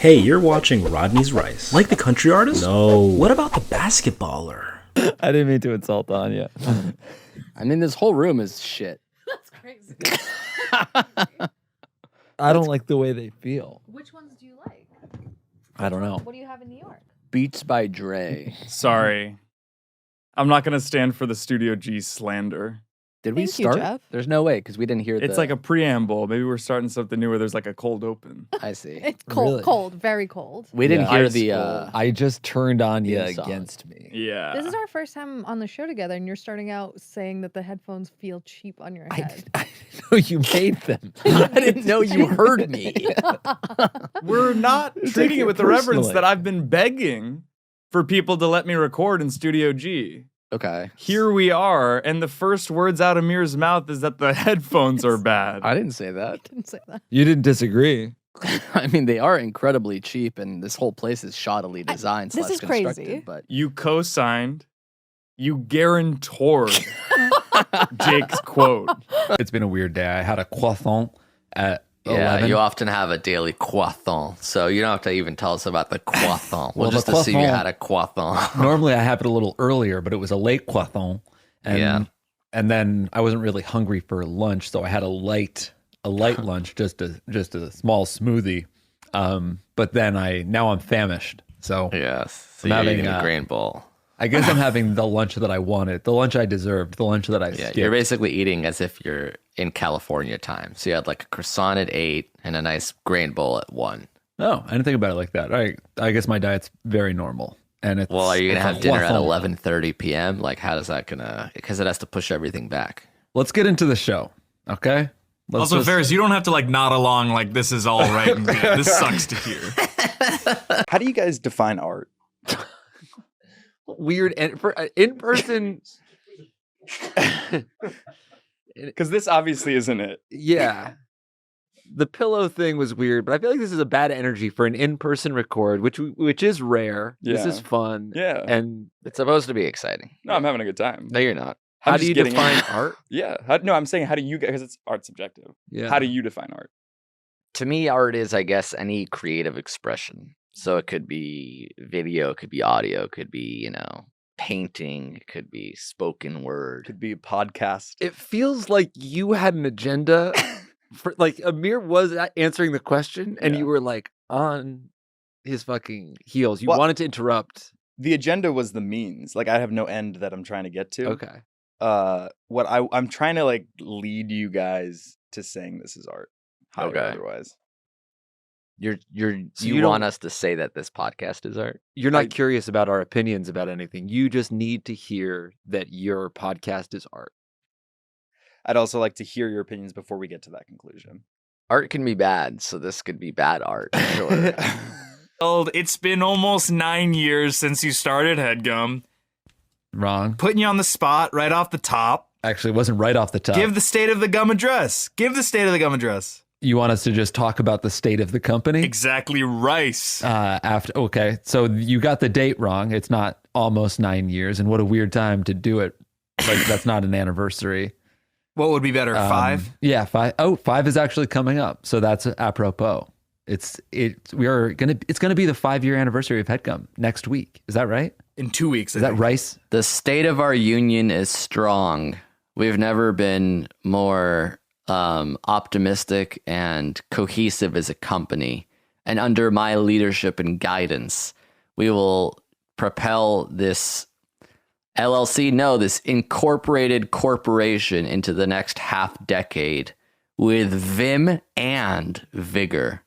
Hey, you're watching Rodney's Rice. Like the country artist? No. What about the basketballer? I didn't mean to insult Anya. I mean, this whole room is shit. That's crazy. I don't like the way they feel. Which ones do you like? I don't know. What do you have in New York? Beats by Dre. Sorry. I'm not going to stand for the Studio G slander. Did we Thank you, start? Jeff. There's no way, because we didn't hear It's like a preamble. Maybe we're starting something new where there's like a cold open. I see. It's cold, Really? cold, very cold. We didn't Yeah. hear Ice the... cold. I just turned Anya Theme song. against me. Yeah. This is our first time on the show together, and you're starting out saying that the headphones feel cheap on your head. I didn't know you made them. I didn't know you heard me. We're not Take treating it it with the reverence personally. that I've been begging for people to let me record in Studio G. Okay. Here we are, and the first words out of Amir's mouth is that the headphones are bad. I didn't say that. Didn't say that. You didn't disagree. I mean, they are incredibly cheap, and this whole place is shoddily designed this slash is crazy. constructed, but... You co-signed, you guarantored Jake's quote. It's been a weird day. I had a croissant at Yeah, 11. you often have a daily croissant, so you don't have to even tell us about the croissant. We'll Well, just the assume you croissant- had a croissant. Normally I have it a little earlier, but it was a late croissant. And, Yeah. and then I wasn't really hungry for lunch, so I had a light lunch, just a small smoothie. But then now I'm famished. So Yes, so I'm you're having, eating a grain bowl. I guess I'm having the lunch that I wanted, the lunch I deserved, the lunch that I Yeah, skipped. you're basically eating as if you're in California time. So you had like a croissant at 8 and a nice grain bowl at 1. No, I didn't think about it like that. I guess my diet's very normal. And it's, Well, are you going to it's a have dinner at croissant. 11:30 p.m.? Like, how is that going to... Because it has to push everything back. Let's get into the show, okay? Let's Also, just- Ferris, you don't have to like nod along like this is all right and good. This sucks to hear. How do you guys define art? weird in-person. Because this obviously isn't it. Yeah. The pillow thing was weird, but I feel like this is a bad energy for an in-person record, which is rare. This Yeah. is fun. Yeah. And It's supposed to be exciting. No, I'm having a good time. No, you're not. how I'm do just you getting- define art? Yeah. No, I'm saying how do you guys, because it's art subjective. Yeah. How do you define art? To me, art is, I guess, any creative expression. So it could be video, it could be audio, it could be, painting, it could be spoken word. Could be a podcast. It feels like you had an agenda for like Amir was answering the question and Yeah. you were like on his fucking heels. You Well- wanted to interrupt. The agenda was the means. Like I have no end that I'm trying to get to. Okay. What I'm trying to like lead you guys to saying this is art. How Okay. Otherwise. You you want don't- us to say that this podcast is art? You're not I- curious about our opinions about anything. You just need to hear that your podcast is art. I'd also like to hear your opinions before we get to that conclusion. Art can be bad, so this could be bad art. Sure. Well, it's been almost 9 years since you started Headgum. Wrong. Putting you on the spot right off the top. Actually, it wasn't right off the top. Give the state of the gum address. Give the state of the gum address. You want us to just talk about the state of the company? Exactly rice. Okay, so you got the date wrong. It's not almost 9 years, and what a weird time to do it. Like that's not an anniversary. What would be better, 5? Yeah, 5. Oh, 5 is actually coming up, so that's apropos. It's gonna be the 5-year anniversary of Headgum next week. Is that right? In 2 weeks. Is that Rice? The state of our union is strong. We've never been more optimistic and cohesive as a company. And under my leadership and guidance, we will propel this this incorporated corporation into the next half decade with vim and vigor.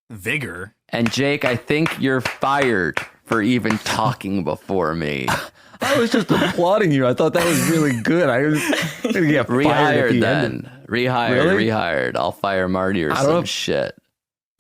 Vigor? And Jake, I think you're fired for even talking before me. I was just applauding you. I thought that was really good. I was gonna get fired at Rehired the end. then. Rehired, Really? rehired. I'll fire Marty or I don't some know- shit.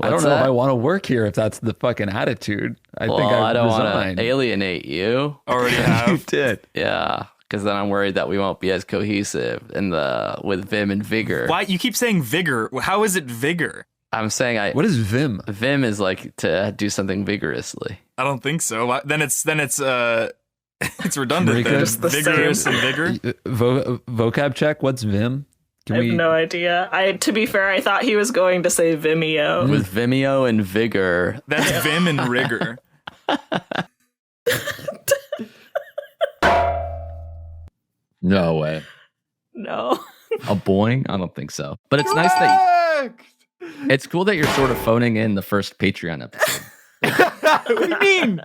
I don't What's know if that? I want to work here if that's the fucking attitude. I Well, think I don't resigned. want to alienate you. Already You have. did. Yeah, because then I'm worried that we won't be as cohesive with vim and vigor. Why? You keep saying vigor. How is it vigor? I'm saying What is Vim? vim is like to do something vigorously. I don't think so. Then it's it's redundant. Marika? Then. Just Vigorous and vigor. Vocab check. What's Vim? Can I have no idea. To be fair, I thought he was going to say Vimeo. With Vimeo and Vigor. That's Vim and Rigor. No way. No. A boing? I don't think so. But it's nice that it's cool that you're sort of phoning in the first Patreon episode. What do you mean?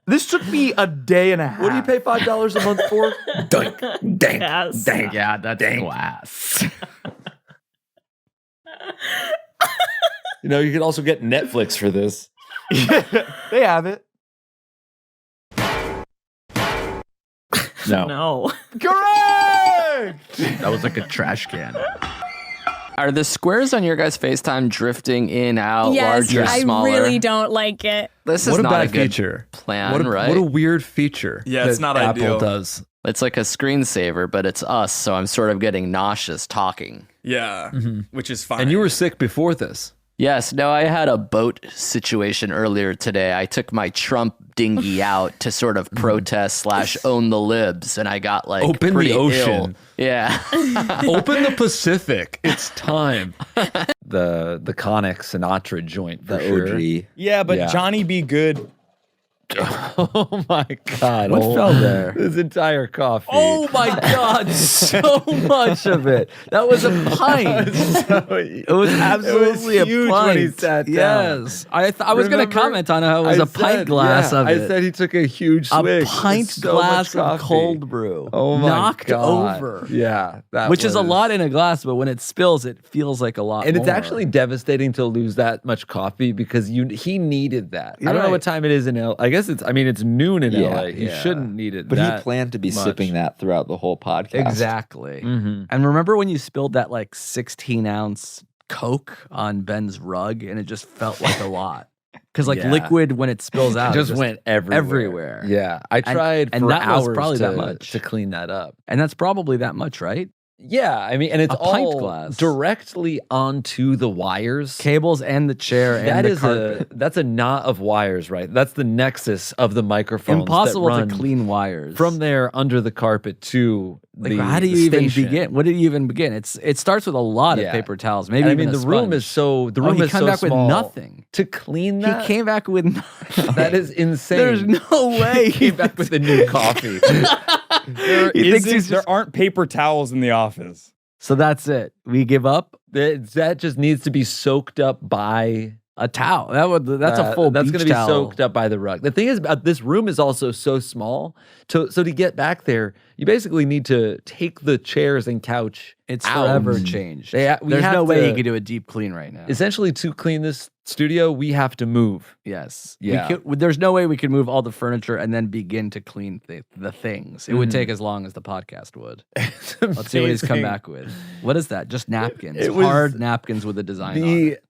This took me a day and a half. What do you pay $5 a month for? Dink, dink, Yes. dink. Yeah, that's glass. You know, you could also get Netflix for this. They have it. No. No. Correct! That was like a trash can. Are the squares on your guys' FaceTime drifting in, out, Yes, larger, I smaller? really don't like it. This is What a not bad a good feature. plan, What right? a weird feature. Yeah, it's that not Apple ideal. does. It's like a screensaver, but it's us, so I'm sort of getting nauseous talking. Yeah, which is fine. And you were sick before this. Yes, no, I had a boat situation earlier today. I took my Trump dinghy out to sort of protest / own the libs, and I got like Open the pretty ocean. ill. Yeah. Open the Pacific. It's time. The Conic Sinatra joint for sure. Yeah, but Yeah. Johnny Be Good. Oh my God. What fell there? This entire coffee. Oh my God, so much of it. That was a pint. It was absolutely a huge pint. when he sat down. Yes. I was going to Remember? comment on how it was a pint glass of it. I said he took a huge a swig. pint It's so glass much of coffee. cold brew. Oh my knocked God. over. Yeah. Which is a lot in a glass, but when it spills, it feels like a lot And it's more. actually devastating to lose that much coffee because he needed that. I don't know right. what time it is in LA. I guess it's noon in Yeah, LA. He yeah. shouldn't need it. But that he planned to be much. sipping that throughout the whole podcast. Exactly. Mhm. And remember when you spilled that like 16-ounce Coke on Ben's rug and it just felt like a lot? Because like Yeah. liquid, when it spills out, It it just went everywhere. everywhere. Yeah, I tried and for that was hours probably to, that much. to clean that up. And that's probably that much, right? Yeah, I mean, and it's A pint all glass. directly onto the wires. Cables and the chair and That the is carpet. that's a knot of wires, right? That's the nexus of the microphones. Impossible that run to clean wires. from there under the carpet to like, the how do you the even station. begin? What do you even begin? It starts with a lot Yeah. of paper towels. And Maybe I even mean, a the room sponge. is so the Oh, room he is came so back small. with nothing. To clean that. He came back with nothing. That is insane. There's no way He came back with a new coffee. There aren't paper towels in the office. So that's it. We give up That just needs to be soaked up by a towel. That's a full That's beach going to be towel. soaked up by the rug. The thing is, this room is also so small. So to get back there, you basically need to take the chairs and couch. It's out. forever changed. We There's have no way to- you could do a deep clean right now. Essentially, to clean this studio, we have to move. Yes. Yeah. There's no way we could move all the furniture and then begin to clean the things. It would take as long as the podcast would. Let's see what he's come back with. What is that? Just napkins. It was Hard napkins with a design on it.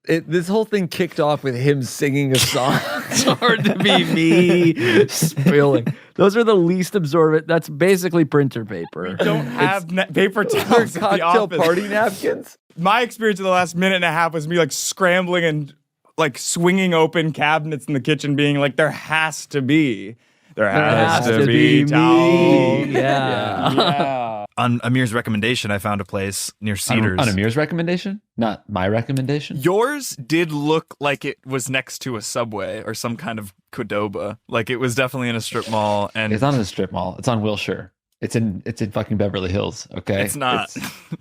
This whole thing kicked off with him singing a song. It's hard to be me spilling. Those are the least absorbent. That's basically printer paper. Don't have paper They're towels at the cocktail office. party napkins. My experience of the last minute and a half was me like scrambling and like swinging open cabinets in the kitchen, being like, there has to be towels. Yeah. Yeah. On Amir's recommendation, I found a place near Cedars. On Amir's recommendation, not my recommendation. Yours did look like it was next to a Subway or some kind of Qdoba. Like it was definitely in a strip mall, and It's not in a strip mall. It's on Wilshire. It's in fucking Beverly Hills. Okay, It's not.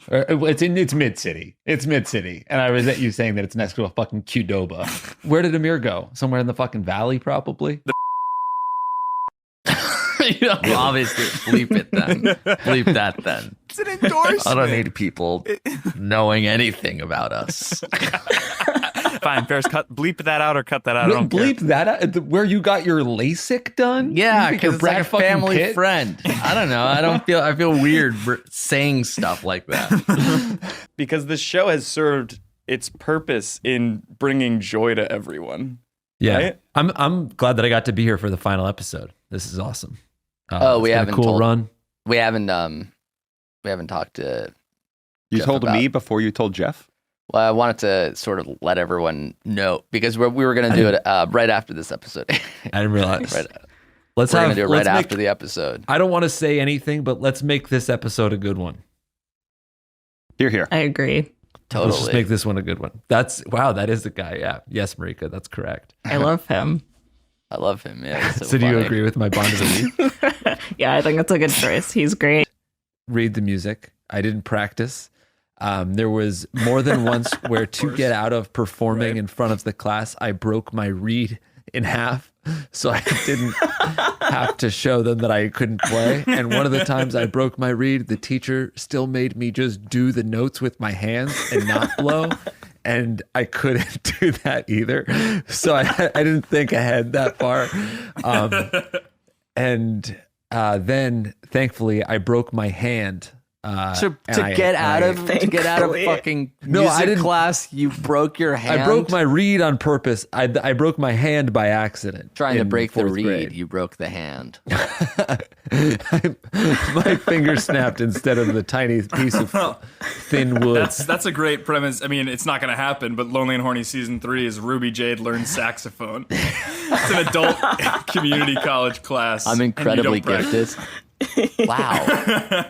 It's mid city. It's mid city, and I resent you saying that it's next to a fucking Qdoba. Where did Amir go? Somewhere in the fucking valley, probably. You know, obviously, bleep it then. Bleep that then. It's an endorsement. I don't need people knowing anything about us. Fine, Ferris, bleep that out or cut that out. I don't Bleep care. that out. Where you got your LASIK done? Yeah, You think you're because it's like a Brad fucking family Pitt? friend. I don't know. I feel weird saying stuff like that. Because this show has served its purpose in bringing joy to everyone. Yeah, Right? I'm glad that I got to be here for the final episode. This is awesome. We it's been haven't a cool told- run. We haven't talked to. You Jeff told about- me before you told Jeff? Well, I wanted to sort of let everyone know because we were going to do it right after this episode. I didn't realize. Right, Let's we're have going to do it let's right make- after the episode. I don't want to say anything, but let's make this episode a good one. Here, here. I agree. Let's just Totally. make this one a good one. That is the guy. Yeah. Yes, Marika, that's correct. I love him. I love him. Yeah. he's So do you funny. agree with my bond of the week? Yeah, I think that's a good choice. He's great. Read the music. I didn't practice. There was more than once where to get out of performing in front of the class, I broke my reed in half, so I didn't have to show them that I couldn't play. And one of the times I broke my reed, the teacher still made me just do the notes with my hands and not blow. And I couldn't do that either. So I didn't think ahead that far. Then thankfully I broke my hand. To get out of fucking music class, you broke your hand. I broke my reed on purpose. I broke my hand by accident. Trying to in break the fourth reed, grade. you broke the hand. My finger snapped instead of the tiny piece of thin wood. That's a great premise. I mean, it's not going to happen, but Lonely and Horny season 3 is Ruby Jade learns saxophone. It's an adult community college class. I'm incredibly and you don't practice. gifted. Wow.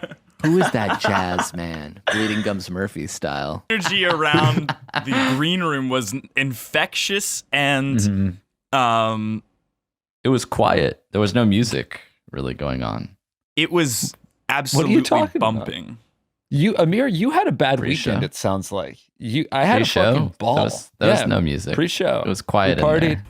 Who is that jazz man? Bleeding Gums Murphy style. Energy around the green room was infectious and It was quiet. There was no music really going on. it was absolutely talking about? bumping. You, Amir, you had a bad Pre-show. weekend. It sounds like I had Pre-show? a fucking ball. There was no music. Pre-show. It was quiet We in partied. there.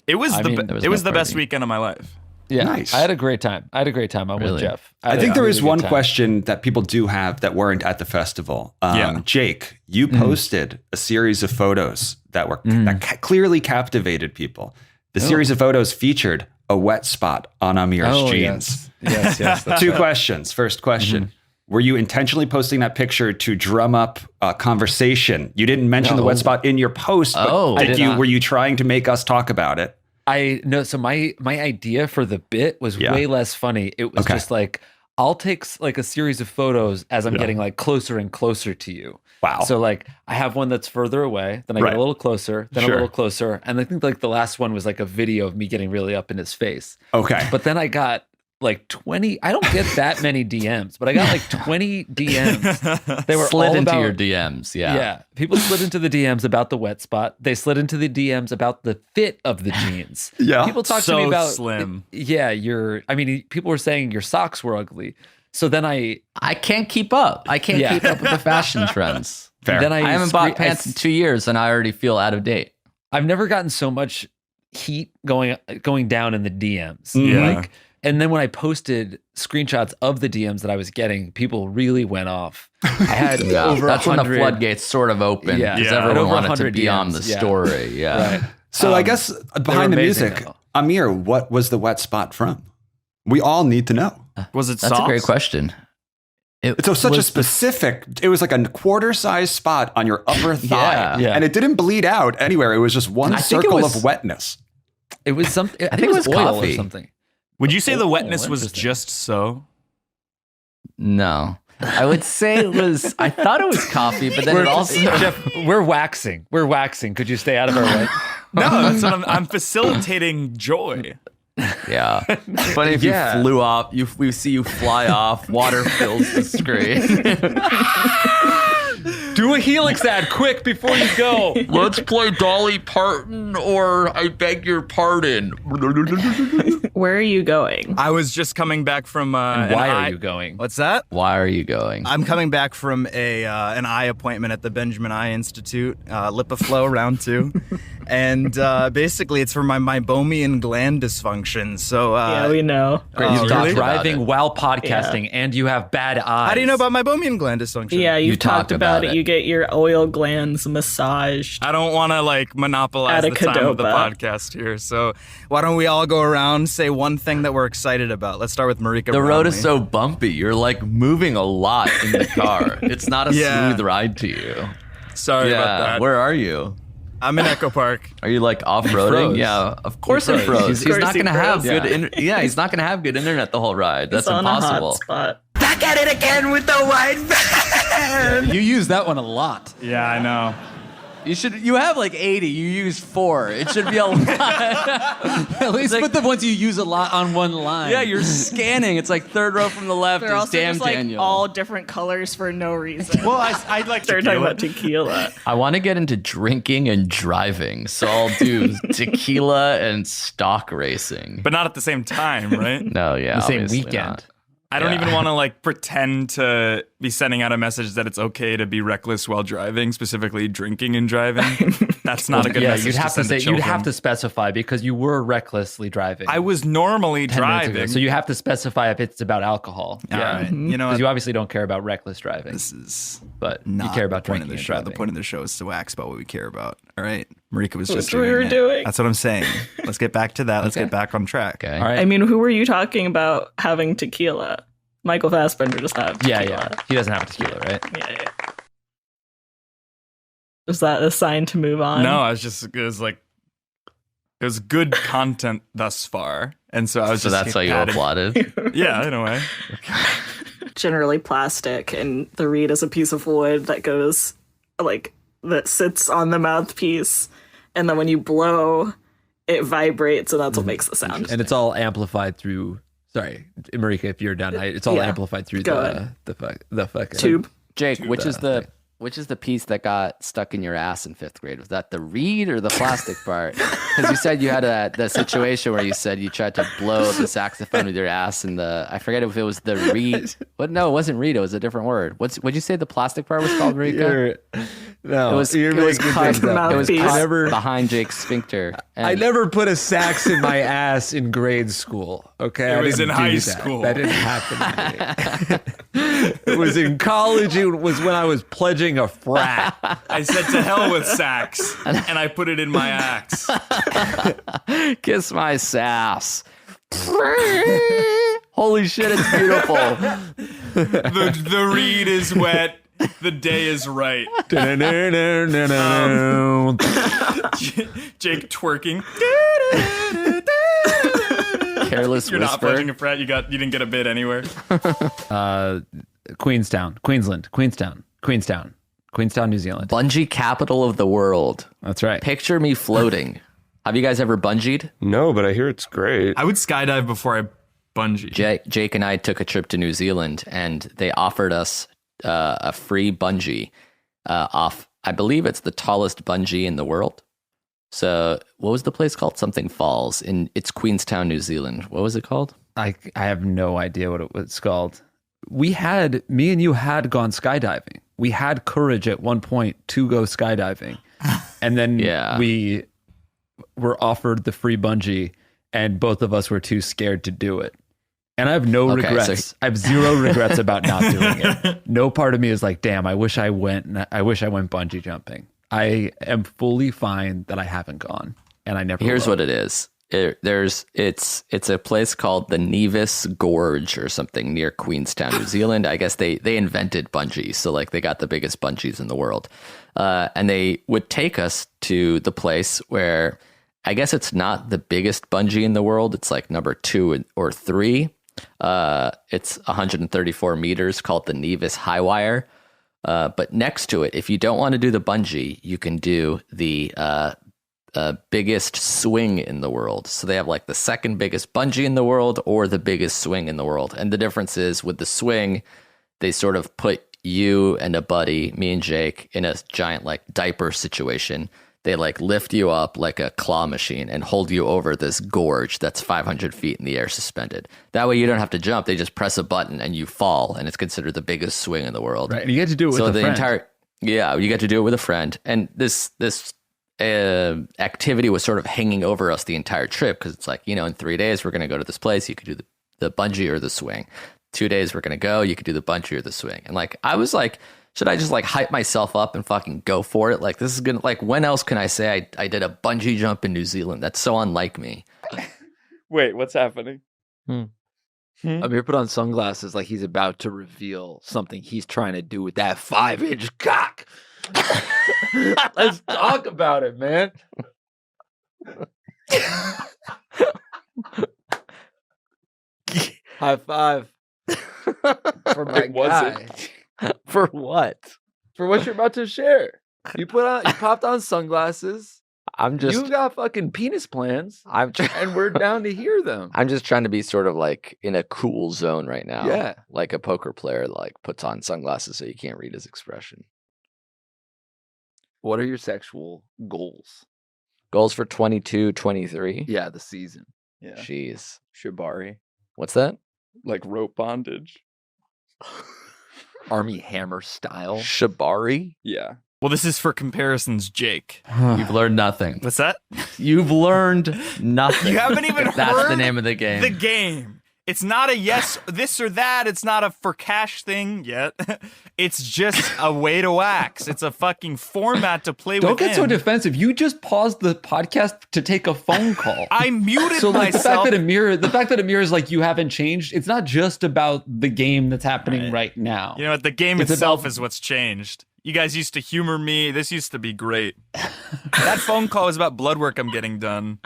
It was there was it was no the best party. weekend of my life. Yeah, Nice. I had a great time. I'm with Really? Jeff. I think there is one question. question that people do have that weren't at the festival. Yeah. Jake, you posted a series of photos that were that clearly captivated people. The series of photos featured a wet spot on Amir's jeans. Yes, that's Two questions. First question. Were you intentionally posting that picture to drum up a conversation? You didn't mention the wet spot in your post, but Oh. I did not. were you trying to make us talk about it? I know. So my idea for the bit was Yeah. way less funny. It was Okay. just like, I'll take like a series of photos as I'm getting like closer and closer to you. Wow. So like I have one that's further away, then I Right. get a little closer, then Sure. a little closer. And I think like the last one was like a video of me getting really up in his face. Okay. But then I got like 20, I don't get that many DMs, but I got like 20 DMs. They were Slid all into about, your DMs. Yeah. Yeah. People slid into the DMs about the wet spot. They slid into the DMs about the fit of the jeans. Yeah. People talk to So me about slim. Yeah, people were saying your socks were ugly. So then I can't keep up. I can't Yeah. keep up with the fashion trends. Fair. then I haven't bought pants in 2 years and I already feel out of date. I've never gotten so much heat going down in the DMs. Yeah. Like, and then when I posted screenshots of the DMs that I was getting, people really went off. I had over That's when the 100 floodgates sort of opened Yeah. because Yeah. everyone Over wanted to 100 be on the DMs, yeah. story. Yeah. Right. So I guess behind the amazing, music, though. Amir, what was the wet spot from? We all need to know. Was it That's socks? a great question. It's such a specific, it was like a quarter-size spot on your upper thigh. Yeah. And it didn't bleed out anywhere. It was just one I think it circle was- of wetness. It was something. I think it was oil coffee. or something. Would you say the wetness was interesting. just so? No. I would say it was, I thought it was coffee, but then it also. Jeff, we're waxing. We're waxing. Could you stay out of our way? No, that's what I'm facilitating joy. Yeah. But if Yeah. you flew off, we see you fly off, water fills the screen. Do a Helix ad quick before you go. Let's play Dolly Parton or I beg your pardon. Where are you going? I was just coming back from Why are you going? What's that? Why are you going? I'm coming back from an eye appointment at the Benjamin Eye Institute, Lipoflow round 2. And basically it's for my meibomian gland dysfunction. So Yeah, we know. You stop really? driving while podcasting, and you have bad eyes. How do you know about meibomian gland dysfunction? Yeah, you've talked talked about about it. it. You get your oil glands massaged. I don't want to like monopolize At a the time of the Qdoba. podcast here. So Why don't we all go around, say one thing that we're excited about? Let's start with Marika The road is Brownlee. so bumpy. You're like moving a lot in the car. It's not a Yeah. smooth ride to you. sorry about that. Where are you? I'm in Echo Park. Are you like off-roading? froze. Yeah, of course it froze. froze. Of He's course not he going to have froze. good he's not going to have good internet the whole ride. That's It's on impossible. a hot spot. You use that one a lot. Yeah, I know. You have like 80. You use 4. It should be a lot. At least put the ones you use a lot on one line. Yeah, you're scanning. It's like third row from the left. They're is also damn just like Daniel. all different colors for no reason. Well, I'd like They're talking about tequila. I want to get into drinking and driving, so I'll do tequila and stock racing. But not at the same time, right? No, yeah, The same obviously weekend. not. I don't even want to like pretend to be sending out a message that it's okay to be reckless while driving, specifically drinking and driving. That's not a good message. You'd have to send say children. you'd have to specify because you were recklessly driving. I was normally 10 minutes ago, driving. so you have to specify if it's about alcohol. All right. You know Because what? you obviously don't care about reckless driving, This is but not you care about the point of drinking the and show. driving. The point of the show is to wax about what we care about. All right. Marika was That's just what we doing were it. doing. That's what I'm saying. Let's get back to that. Let's Okay. get back on track. Okay. All right. I mean, who were you talking about having tequila? Michael Fassbender just have tequila. yeah. He doesn't have tequila, right? Yeah. Is that a sign to move on? No, it was good content thus far. And so I was So just that's why you adding- applauded. Yeah, in a way. Generally plastic, and the reed is a piece of wood that goes that sits on the mouthpiece, and then when you blow, it vibrates, and that's what makes the sound. And it's all amplified through. Sorry, Marika, if you're done, it's all Yeah. amplified through Go the fucking Tube. Jake, which is the piece that got stuck in your ass in 5th grade? Was that the reed or the plastic part? Because you said you had the situation where you said you tried to blow the saxophone with your ass, and I forget if it was the reed. What? No, it wasn't reed. It was a different word. What'd you say the plastic part was called, Marika? No, It was cut. It was cut behind Jake's sphincter. And I never put a sax in my ass in grade school. Okay, It I was didn't in high do school. That didn't happen to me. It was in college. It was when I was pledging a frat. I said to hell with sax, and I put it in my axe. kiss my sass. Holy shit, it's beautiful. The reed is wet. The day is right. Jake twerking. Careless You're not whisper. pledging a frat. You didn't get a bid anywhere. Queenstown, New Zealand. Bungee capital of the world. That's right. Picture me floating. Have you guys ever bungeed? No, but I hear it's great. I would skydive before I bungee. Jake and I took a trip to New Zealand, and they offered us a free bungee off. I believe it's the tallest bungee in the world. So, what was the place called? Something Falls. It's Queenstown, New Zealand. What was it called? I have no idea what it was called. Me and you had gone skydiving. We had courage at one point to go skydiving. And then we were offered the free bungee, and both of us were too scared to do it. And I have no regrets. I have zero regrets about not doing it. No part of me is like, damn, I wish I went bungee jumping. I am fully fine that I haven't gone, and I never Here's will. what it is. It's a place called the Nevis Gorge or something near Queenstown, New Zealand. I guess they invented bungee, so like they got the biggest bungees in the world, and they would take us to the place where I guess it's not the biggest bungee in the world. It's like number 2 or 3. It's 134 meters, called the Nevis High Wire. But next to it, if you don't want to do the bungee, you can do the biggest swing in the world. So they have like the second biggest bungee in the world or the biggest swing in the world. And the difference is with the swing, they sort of put you and a buddy, me and Jake, in a giant like diaper situation. They like lift you up like a claw machine and hold you over this gorge that's 500 feet in the air suspended. That way you don't have to jump. They just press a button and you fall, and it's considered the biggest swing in the world. Right, and you get to do it with a friend. You get to do it with a friend. And this activity was sort of hanging over us the entire trip, because it's like, in 3 days we're going to go to this place. You could do the bungee or the swing. 2 days we're going to go. You could do the bungee or the swing. And like, I was like, should I just like hype myself up and fucking go for it? Like, this is gonna, like, when else can I say I did a bungee jump in New Zealand? That's so unlike me. Wait, what's happening? Amir put on sunglasses like he's about to reveal something he's trying to do with that 5-inch cock. Let's talk about it, man. High five for my guy. For what? For what you're about to share. You popped on sunglasses. You got fucking penis plans. And we're down to hear them. I'm just trying to be sort of like in a cool zone right now. Yeah. Like a poker player like puts on sunglasses so you can't read his expression. What are your sexual goals? Goals for 22, 23? Yeah, the season. Yeah. Jeez. Shibari. What's that? Like rope bondage. Army Hammer style. Shibari? Yeah. Well, this is for comparisons, Jake. You've learned nothing. What's that? You've learned nothing. You haven't even That's heard the name of the game. The game. It's not a yes, this or that. It's not a for cash thing yet. It's just a way to wax. It's a fucking format to play with. Don't get so defensive. You just paused the podcast to take a phone call. I muted so like myself. the fact that Amir is like, you haven't changed. It's not just about the game that's happening right now. You know what? The game itself is what's changed. You guys used to humor me. This used to be great. That phone call was about blood work I'm getting done.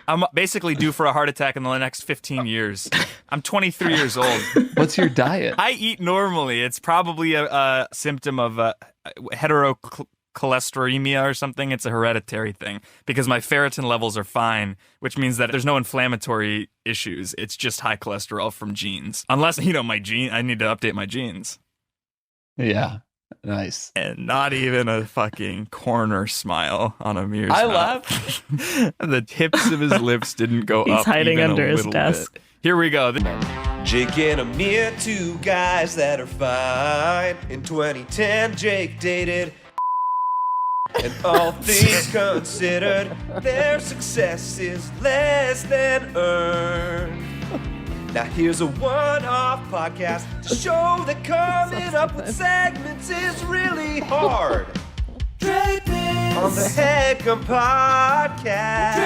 I'm basically due for a heart attack in the next 15 years. I'm 23 years old. What's your diet? I eat normally. It's probably a symptom of heterocholesteremia or something. It's a hereditary thing because my ferritin levels are fine, which means that there's no inflammatory issues. It's just high cholesterol from genes. Unless, I need to update my genes. Yeah. Nice. And not even a fucking corner smile on Amir's mouth. laughed. The tips of his lips didn't go He's up. hiding even under a his little desk. bit. Here we go. Jake and Amir, two guys that are fine. In 2010, Jake dated. And all things considered, their success is less than earned. Now here's a one-off podcast to show that coming up with segments is really hard. On the Headgum Podcast,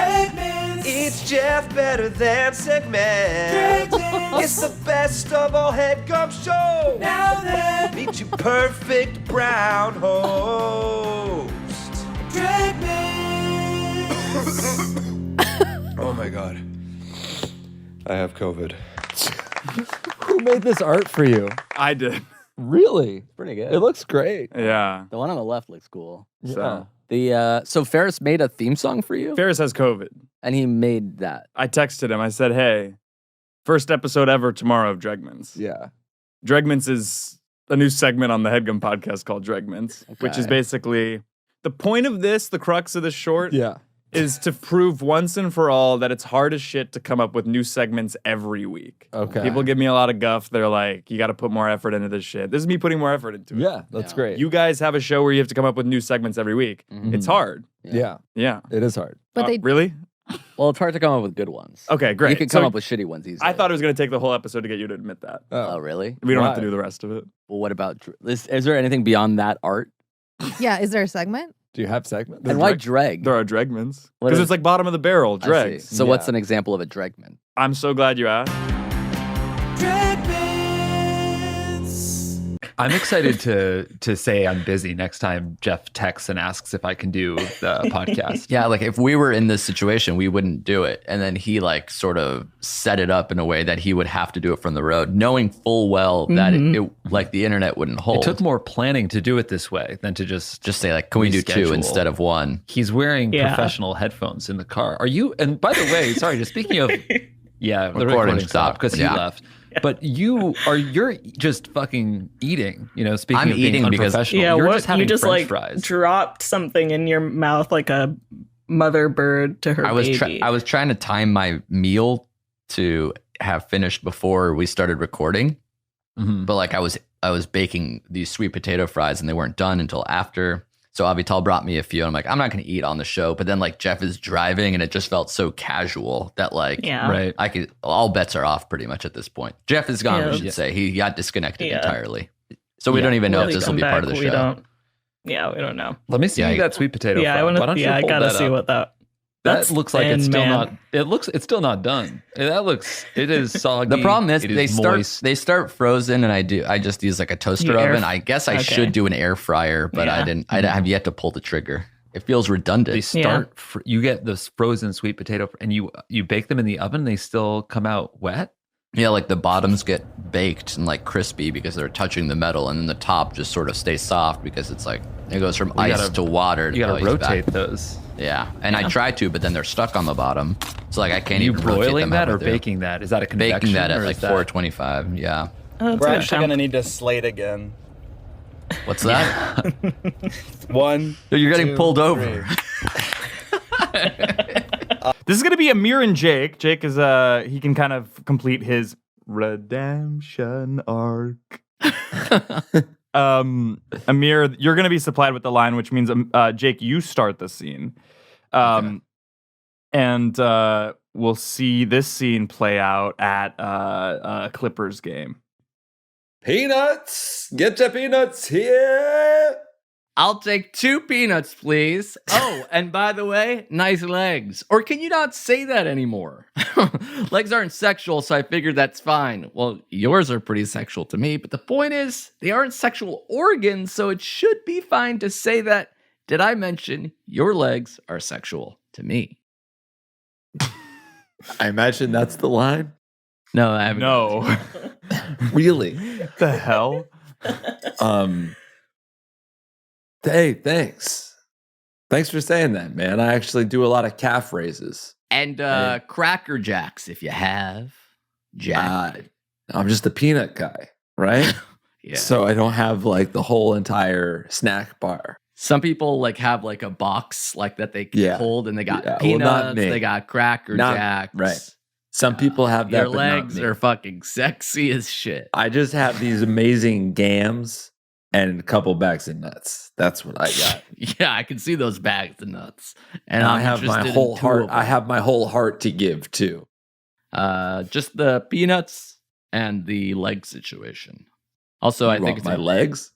each Jeff better than segment. It's the best of all Headgum show. Now then, meet your perfect brown host. Oh my god. I have COVID. Who made this art for you? I did. Really? Pretty good. It looks great. Yeah. The one on the left looks cool. Yeah. So Ferris made a theme song for you? Ferris has COVID. And he made that. I texted him. I said, hey, first episode ever tomorrow of Dregmans. Yeah. Dregmans is a new segment on the Headgum Podcast called Dregmans, which is basically the point of this, the crux of this short. Yeah. Is to prove once and for all that it's hard as shit to come up with new segments every week. Okay. People give me a lot of guff. They're like, you got to put more effort into this shit. This is me putting more effort into it. Yeah, that's great. You guys have a show where you have to come up with new segments every week. It's hard. Yeah. Yeah. It is hard. But they Really? Well, it's hard to come up with good ones. Okay, great. You can come up with shitty ones easily. I thought it was going to take the whole episode to get you to admit that. Oh, really? We don't have to do the rest of it. Well, what about... Is there anything beyond that art? Yeah, is there a segment? Do you have segments? And why dreg? There are Dregmans. What Because is- it's like bottom of the barrel, I see. dregs. So what's an example of a dregman? I'm so glad you asked. I'm excited to say I'm busy next time Jeff texts and asks if I can do the podcast. Yeah, like if we were in this situation, we wouldn't do it. And then he like sort of set it up in a way that he would have to do it from the road, knowing full well that it like the internet wouldn't hold. It took more planning to do it this way than to just say like, can we do two reschedule. instead of one? He's wearing professional headphones in the car. Are you? And by the way, sorry, just speaking of, the recording stopped because he left. But you're just fucking eating, speaking I'm of being eating because unprofessional. You're just having you just French like fries. dropped something in your mouth like a mother bird to her baby. I was trying to time my meal to have finished before we started recording. But like I was baking these sweet potato fries and they weren't done until after. So Avital brought me a few. And I'm like, I'm not going to eat on the show. But then like Jeff is driving and it just felt so casual that like, right. All bets are off pretty much at this point. Jeff is gone, we should say. He got disconnected entirely. So we don't even know if this will be part of the show. We don't know. Let me see that sweet potato fry. Why don't you I hold gotta that see up? what that. That looks like it's thin, still man. not. It's still not done. It is soggy. The problem is moist. they start frozen, and I just use like a toaster oven. I guess I should do an air fryer, but I didn't. I have yet to pull the trigger. It feels redundant. They start. You get this frozen sweet potato, and you bake them in the oven. They still come out wet. Yeah, like the bottoms get baked and like crispy because they're touching the metal, and then the top just sort of stays soft because it's like it goes from ice to water. You gotta rotate those. Yeah, and I try to, but then they're stuck on the bottom. So like I can't even rotate them. Are you broiling that or halfway through. baking that? Is that a convection? Baking that at or like is that- 425. Yeah. We're actually gonna need to slate again. What's that? 1. You're getting 2, pulled 3. over. This is gonna be Amir and Jake. Jake is he can kind of complete his redemption arc. Amir, you're gonna be supplied with the line, which means Jake, you start the scene. And we'll see this scene play out at a Clippers game. Peanuts! Get your peanuts here! I'll take 2 peanuts, please. Oh, and by the way, nice legs. Or can you not say that anymore? Legs aren't sexual, so I figured that's fine. Well, yours are pretty sexual to me, but the point is, they aren't sexual organs, so it should be fine to say that. Did I mention your legs are sexual to me? I imagine that's the line. No, I haven't. No. Really? The hell? Hey, thanks. Thanks for saying that, man. I actually do a lot of calf raises. And Cracker Jacks, if you have. Jack. I'm just a peanut guy, right? Yeah. So I don't have like the whole entire snack bar. Some people like have like a box like that they can hold, and they got Well, peanuts, not me. they got Cracker Jacks. Right. Some people have that. Your but not legs me. are fucking sexy as shit. I just have these amazing gams and a couple bags of nuts. That's what I got. Yeah, I can see those bags of nuts. And I have my interested in whole 2 heart. of them. I have my whole heart to give too. Just the peanuts and the leg situation. Also, I You think want it's my legs.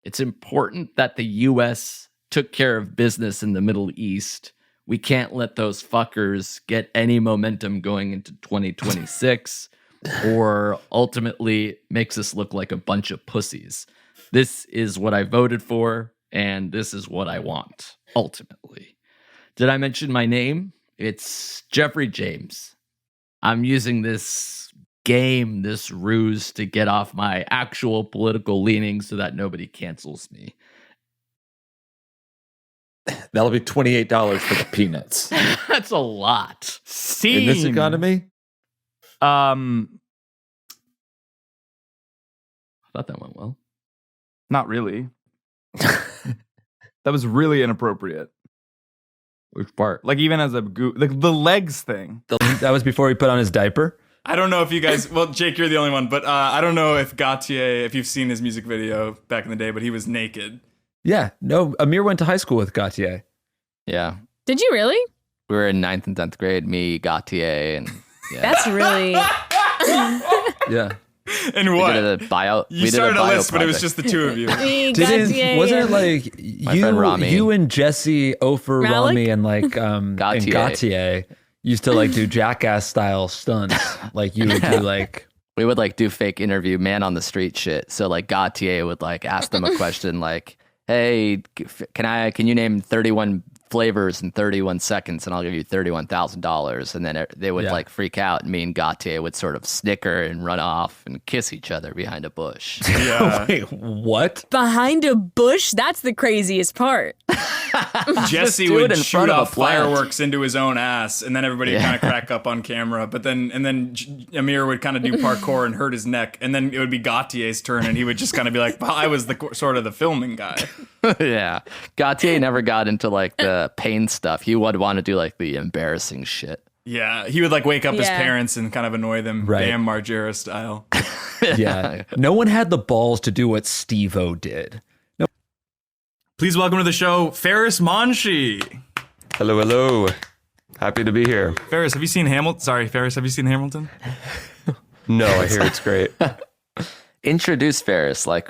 It's important that the U.S. took care of business in the Middle East. We can't let those fuckers get any momentum going into 2026 or ultimately makes us look like a bunch of pussies. This is what I voted for, and this is what I want, ultimately. Did I mention my name? It's Jeffrey James. I'm using this game, this ruse, to get off my actual political leanings so that nobody cancels me. That'll be $28 for the peanuts. That's a lot. In this economy? I thought that went well. Not really. That was really inappropriate. Which part? Like even as a the legs thing. That was before he put on his diaper? I don't know if you guys, well, Jake, you're the only one, but I don't know if Gautier, if you've seen his music video back in the day, but he was naked. Yeah. No, Amir went to high school with Gautier. Yeah. Did you really? We were in 9th and 10th grade, me, Gautier, and yeah. That's really. Yeah. And what? We did a bio. You started a list, but it was just the 2 of you. Wasn't it like you and Jesse, Ofer, Malik? Rami, and like and Gautier used to like do jackass style stunts? Like you would do like we would like do fake interview man on the street shit. So like Gautier would like ask them a question like, "Hey, can you name 31 flavors in 31 seconds and I'll give you $31,000." And then they would like freak out, and me and Gautier would sort of snicker and run off and kiss each other behind a bush. Yeah. Wait, what? Behind a bush? That's the craziest part. Jesse do it would in shoot front of a off plant. fireworks into his own ass, and then everybody would kind of crack up on camera. But then Amir would kind of do parkour and hurt his neck, and then it would be Gautier's turn, and he would just kind of be like, "Well, I was the sort of the filming guy." Yeah. Gautier never got into like the pain stuff. He would want to do like the embarrassing shit. Yeah, he would like wake up his Yeah. parents and kind of annoy them, Right. Bam Margera style. Yeah. No one had the balls to do what Steve-O did. No. Please welcome to the show, Ferris Monchi. Hello, hello. Happy to be here. Ferris, have you seen Hamilton? Sorry, Ferris, have you seen Hamilton? No, I hear it's great. Introduce Ferris, like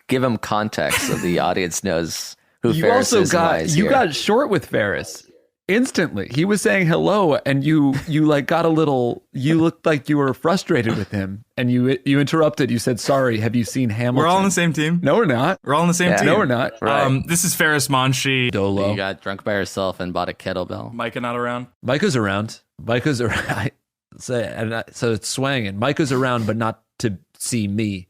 give him context so the audience knows who You Ferris also is and why he's here. got short with Ferris instantly. He was saying hello, and you like got a little. You looked like you were frustrated with him, and you interrupted. You said, "Sorry, have you seen Hamilton?" We're all on the same team. No, we're not. We're all on the same team. No, we're not. Right. This is Ferris Monchi. Dolo. You got drunk by yourself and bought a kettlebell. Micah not around. Micah's around. Micah's around. So it's swanging. Micah's around, but not to see me.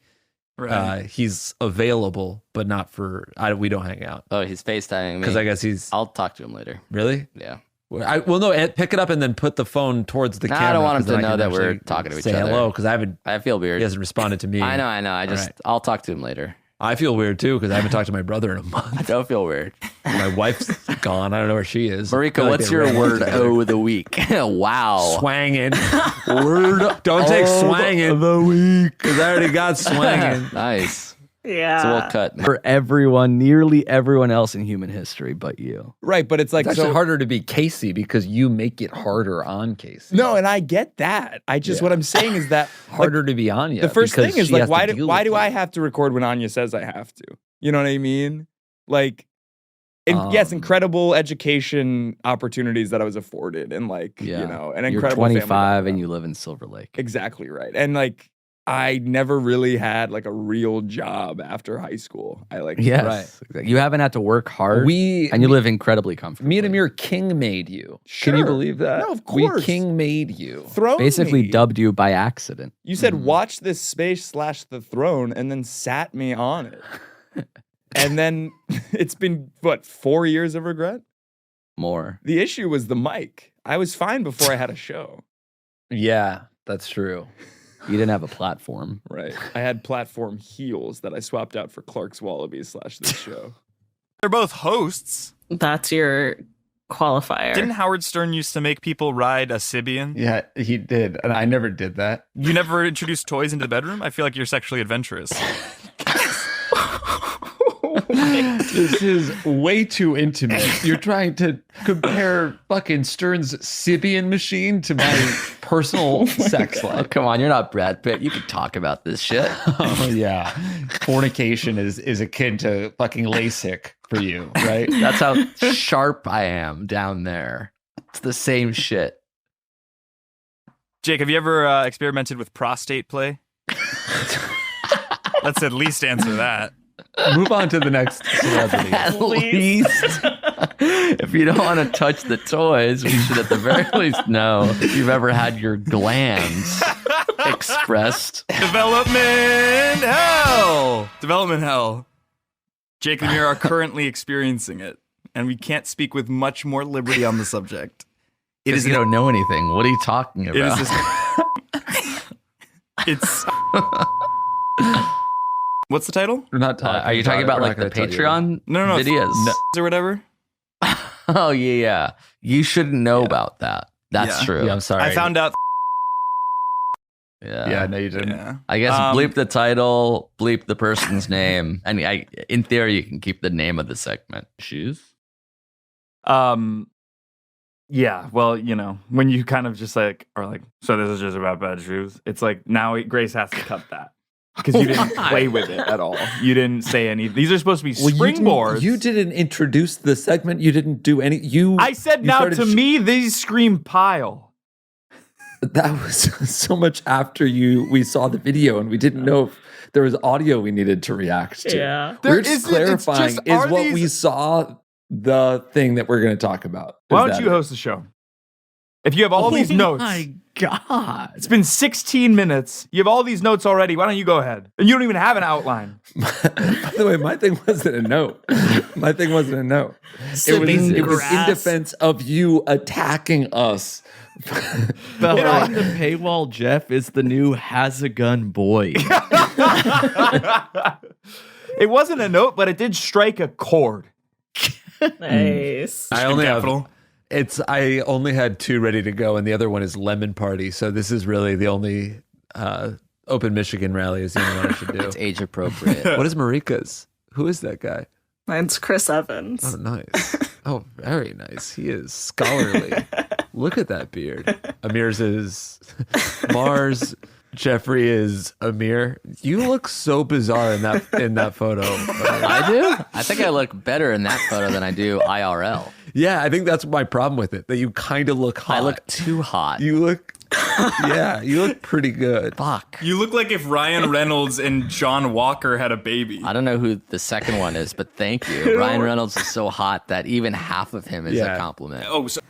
Right. He's available, but not for. We don't hang out. Oh, he's FaceTiming me. Because I guess I'll talk to him later. Really? Yeah. No. Pick it up and then put the phone towards the camera. I don't want him 'cause then to I know can that we're actually talking to each say other. hello because I feel weird. He hasn't responded to me. I know. I'll talk to him later. I feel weird too because I haven't talked to my brother in a month. I don't feel weird. My wife's gone. I don't know where she is. Marika, what's your word of the week? Wow. Swanging. Word. Don't take swanging of the week. because I already got swanging. Nice. Yeah. So we'll cut. For everyone, nearly everyone else in human history but you. Right, but it's like It's actually harder to be Casey because you make it harder on Casey. No, and I get that. What I'm saying is that Harder to be Anya. the first because thing is she like, has to why deal do with I you. have to record when Anya says I have to? You know what I mean? Like, yes, incredible education opportunities that I was afforded, and like, you know, an You're incredible 25 family and you live in Silver Lake. Exactly right. And like, I never really had like a real job after high school. Yes. Right. You haven't had to work hard. And you live incredibly comfortably. Me and Amir king made you. Sure. Can you believe that? No, of course. We king made you. Basically me. dubbed you by accident. You said, watch this space / the throne, and then sat me on it. And then it's been, 4 years of regret? More. The issue was the mic. I was fine before I had a show. Yeah, that's true. You didn't have a platform. Right. I had platform heels that I swapped out for Clark's Wallabies / this show. They're both hosts. That's your qualifier. Didn't Howard Stern used to make people ride a Sibian? Yeah, he did. And I never did that. You never introduced toys into the bedroom? I feel like you're sexually adventurous. This is way too intimate. You're trying to compare fucking Stern's Sibian machine to my personal sex Oh, life. come on, you're not Brad Pitt. You can talk about this shit. Oh, yeah. Fornication is akin to fucking LASIK for you, right? That's how sharp I am down there. It's the same shit. Jake, have you ever experimented with prostate play? Let's at least answer that. Move on to the next celebrity. At least. If you don't want to touch the toys, we should at the very least know if you've ever had your glands expressed. Development hell. Development hell. Jake and Amir are currently experiencing it, and we can't speak with much more liberty on the subject. It is. You don't know anything. What are you talking about? It is this. It's. What's the title? We're not talking. Are you talking about like the Patreon videos or whatever? Oh yeah. You shouldn't know about that. That's true. Yeah, I'm sorry. I found out. Yeah. Yeah, no, you didn't. Yeah. I guess bleep the title, bleep the person's name, and in theory, you can keep the name of the segment. Shoes. Yeah, well, you know, when you kind of just like are like, so this is just about bad shoes. It's like now Grace has to cut that because you didn't play with it at all. You didn't say any. These are supposed to be springboards. You didn't introduce the segment. You didn't do any. I said now to me these scream pile. That was so much after we saw the video and we didn't know if there was audio we needed to react to. Yeah. We're just clarifying is what we saw the thing that we're going to talk about. Why don't you host the show? If you have all these notes. Oh my God. It's been 16 minutes. You have all these notes already. Why don't you go ahead? And you don't even have an outline. By the way, my thing wasn't a note. My thing wasn't a note. It was in defense of you attacking us. Behind the paywall, Jeff is the new has a gun boy. It wasn't a note, but it did strike a chord. Nice. I only had 2 ready to go, and the other one is Lemon Party. So this is really the only Open Michigan rally is the only one I should do. It's age appropriate. What is Marika's? Who is that guy? Mine's Chris Evans. Oh, nice. Oh, very nice. He is scholarly. Look at that beard. Amir's is Mars. Jeffrey is Amir. You look so bizarre in that photo. I do? I think I look better in that photo than I do IRL. Yeah, I think that's my problem with it. That you kind of look hot. I look too hot. You look you look pretty good. Fuck. You look like if Ryan Reynolds and John Walker had a baby. I don't know who the second one is, but thank you. Ryan Reynolds is so hot that even half of him is a compliment. Oh, so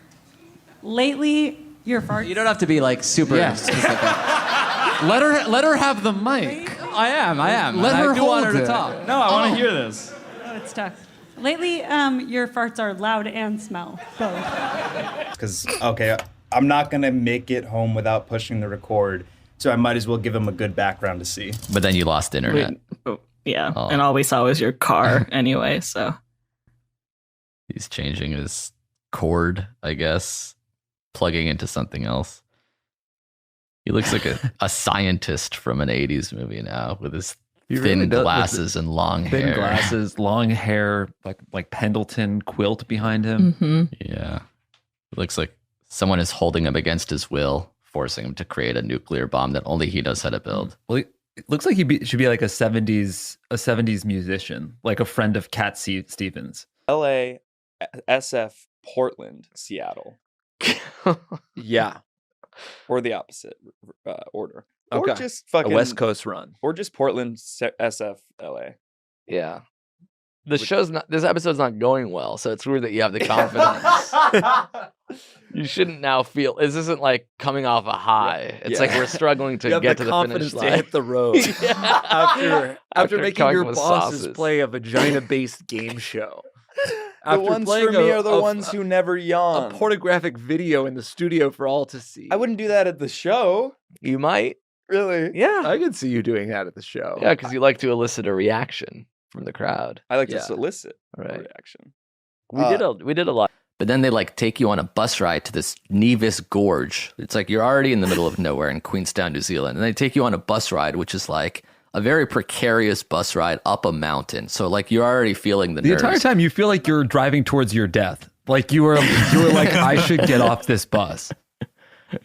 Lately, your farts. You don't have to be like super specific. Let her have the mic. I am. Let her hold her to it. talk. No, I want to hear this. Oh, it's tough. Lately, your farts are loud and smell both. Because, okay, I'm not going to make it home without pushing the record, so I might as well give him a good background to see. But then you lost internet. Yeah, and all we saw was your car anyway, so. He's changing his cord, I guess, plugging into something else. He looks like a scientist from an 80s movie now with his thin glasses and long hair. Thin glasses, long hair, like Pendleton quilt behind him. Mm-hmm. Yeah. It looks like someone is holding him against his will, forcing him to create a nuclear bomb that only he knows how to build. Well, it looks like he should be like a 70s musician, like a friend of Cat Stevens. LA, SF, Portland, Seattle. Yeah. Or the opposite order. Okay. Or just fucking a West Coast run. Or just Portland, SF, LA. Yeah. This episode's not going well, so it's weird that you have the confidence. You shouldn't now feel this isn't like coming off a high. It's like we're struggling to get to the finish line. To hit the road after making your bosses play a vagina-based game show. The ones for me are the ones who never yawn. A pornographic video in the studio for all to see. I wouldn't do that at the show. You might. Really? Yeah. I could see you doing that at the show. Yeah, because you like to elicit a reaction from the crowd. I like to solicit a reaction. We did a lot. But then they like take you on a bus ride to this Nevis Gorge. It's like you're already in the middle of nowhere in Queenstown, New Zealand. And they take you on a bus ride, which is like a very precarious bus ride up a mountain. So like you're already feeling the nerves. Entire time you feel like you're driving towards your death. Like you were like, I should get off this bus.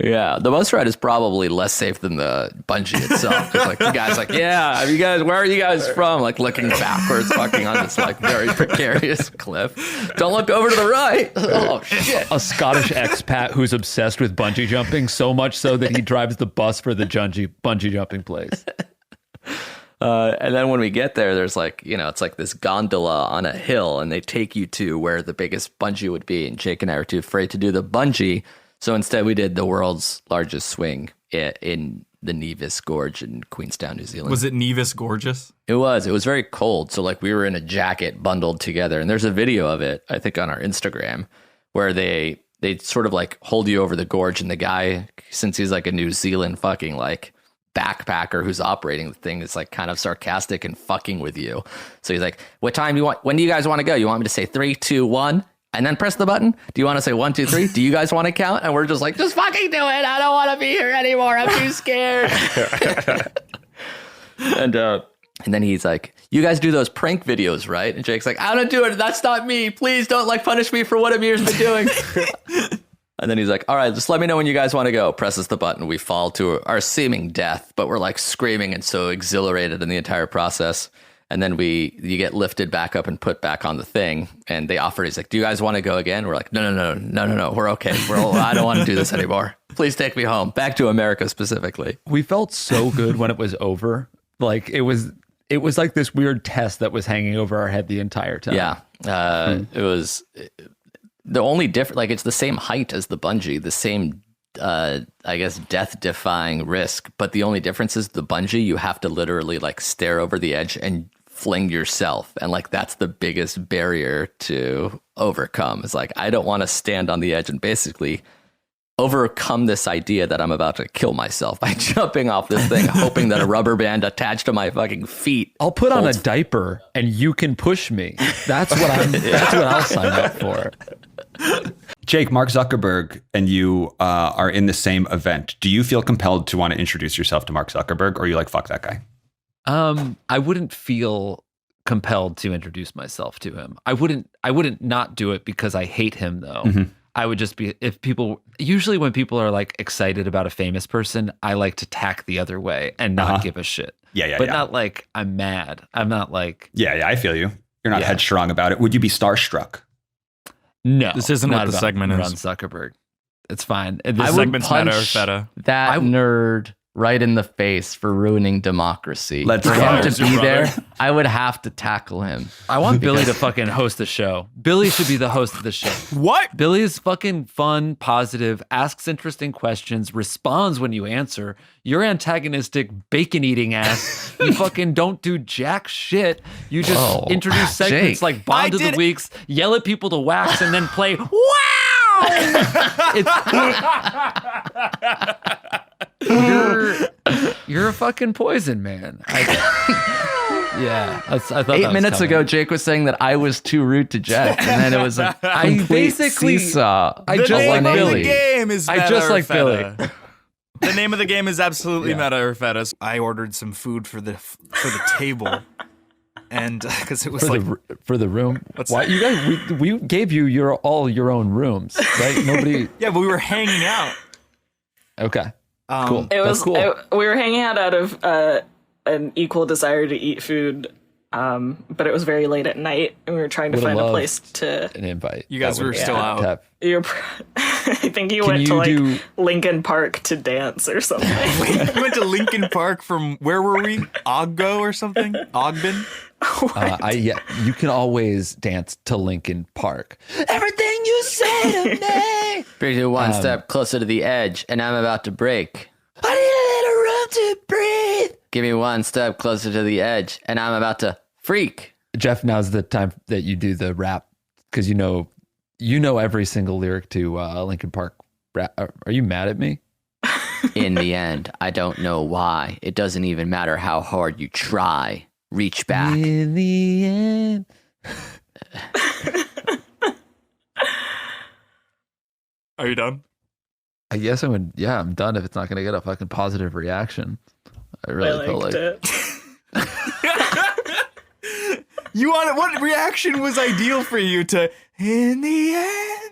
Yeah, the bus ride is probably less safe than the bungee itself. It's like the guy's like, yeah, where are you guys from? Like looking backwards, fucking on this like very precarious cliff. Don't look over to the right. Oh shit. A Scottish expat who's obsessed with bungee jumping, so much so that he drives the bus for the bungee jumping place. And then when we get there, there's like, it's like this gondola on a hill, and they take you to where the biggest bungee would be. And Jake and I were too afraid to do the bungee. So instead, we did the world's largest swing in the Nevis Gorge in Queenstown, New Zealand. Was it Nevis gorgeous? It was. It was very cold. So like we were in a jacket bundled together. And there's a video of it, I think, on our Instagram, where they sort of like hold you over the gorge. And the guy, since he's like a New Zealand fucking like backpacker who's operating the thing, is like kind of sarcastic and fucking with you. So he's like, when do you guys want to go? You want me to say 3, 2, 1? And then press the button? Do you want to say 1, 2, 3? Do you guys want to count? And we're just like, just fucking do it. I don't want to be here anymore. I'm too scared. And then he's like, you guys do those prank videos, right? And Jake's like, I don't do it. That's not me. Please don't like punish me for what Amir's been doing. And then he's like, all right, just let me know when you guys want to go. Presses the button. We fall to our seeming death, but we're like screaming and so exhilarated in the entire process. And then you get lifted back up and put back on the thing. And they offered, he's like, do you guys want to go again? We're like, no, we're okay. I don't want to do this anymore. Please take me home. Back to America specifically. We felt so good when it was over. Like it was like this weird test that was hanging over our head the entire time. Yeah. It was the only difference, like it's the same height as the bungee, the same I guess death-defying risk, but the only difference is the bungee, you have to literally like stare over the edge and fling yourself, and like that's the biggest barrier to overcome. It's like I don't want to stand on the edge and basically overcome this idea that I'm about to kill myself by jumping off this thing, hoping that a rubber band attached to my fucking feet. I'll put on a diaper and you can push me. That's what I'll sign up for. Jake, Mark Zuckerberg and you are in the same event. Do you feel compelled to want to introduce yourself to Mark Zuckerberg, or are you like, fuck that guy? I wouldn't feel compelled to introduce myself to him. I wouldn't not do it because I hate him though. Mm-hmm. I would just be, usually when people are like excited about a famous person, I like to tack the other way and not give a shit. But not like I'm mad. I'm not like. Yeah, I feel you. You're not headstrong about it. Would you be starstruck? No. This isn't what the segment is. Ron Zuckerberg. It's fine. This segment's meta or feta. That nerd right in the face for ruining democracy. Let's for go. him to Is your be brother? there, I would have to tackle him. I want Billy to fucking host the show. Billy should be the host of the show. What? Billy is fucking fun, positive, asks interesting questions, responds when you answer. You're antagonistic, bacon-eating ass. You fucking don't do jack shit. You just introduce segments Jake. like Bond of the Weeks, yell at people to wax, and then play, wow! You're a fucking poison, man. I thought 8 minutes ago, Jake was saying that I was too rude to Jeff, and then it was a complete seesaw. I The just name like of Billy. the game is I just like Billy. Meta. The name of the game is absolutely Meta or Feta. I ordered some food for the table, and because it was For the room. What's Why that? you guys? We gave you all your own rooms, right? Nobody. yeah, but we were hanging out. Okay. Cool. It was That's cool. we were hanging out of an equal desire to eat food, but it was very late at night, and we were trying to Would've find a loved place to. An invite. You guys That were would- still out. Tap. I think you Can went to you like do- Lincoln Park to dance or something. We went to Lincoln Park from where were we? Oggo or something? Ogbin? You can always dance to Lincoln Park. Everything you say to me. Bring you one step closer to the edge, and I'm about to break. I need a little room to breathe. Give me one step closer to the edge, and I'm about to freak. Jeff, now's the time that you do the rap because you know every single lyric to Lincoln Park rap. Are you mad at me? In the end, I don't know why. It doesn't even matter how hard you try. Reach back. In the end. Are you done? I guess I'm done if it's not going to get a fucking positive reaction. I really feel like it. You want what reaction was ideal for you to in the end?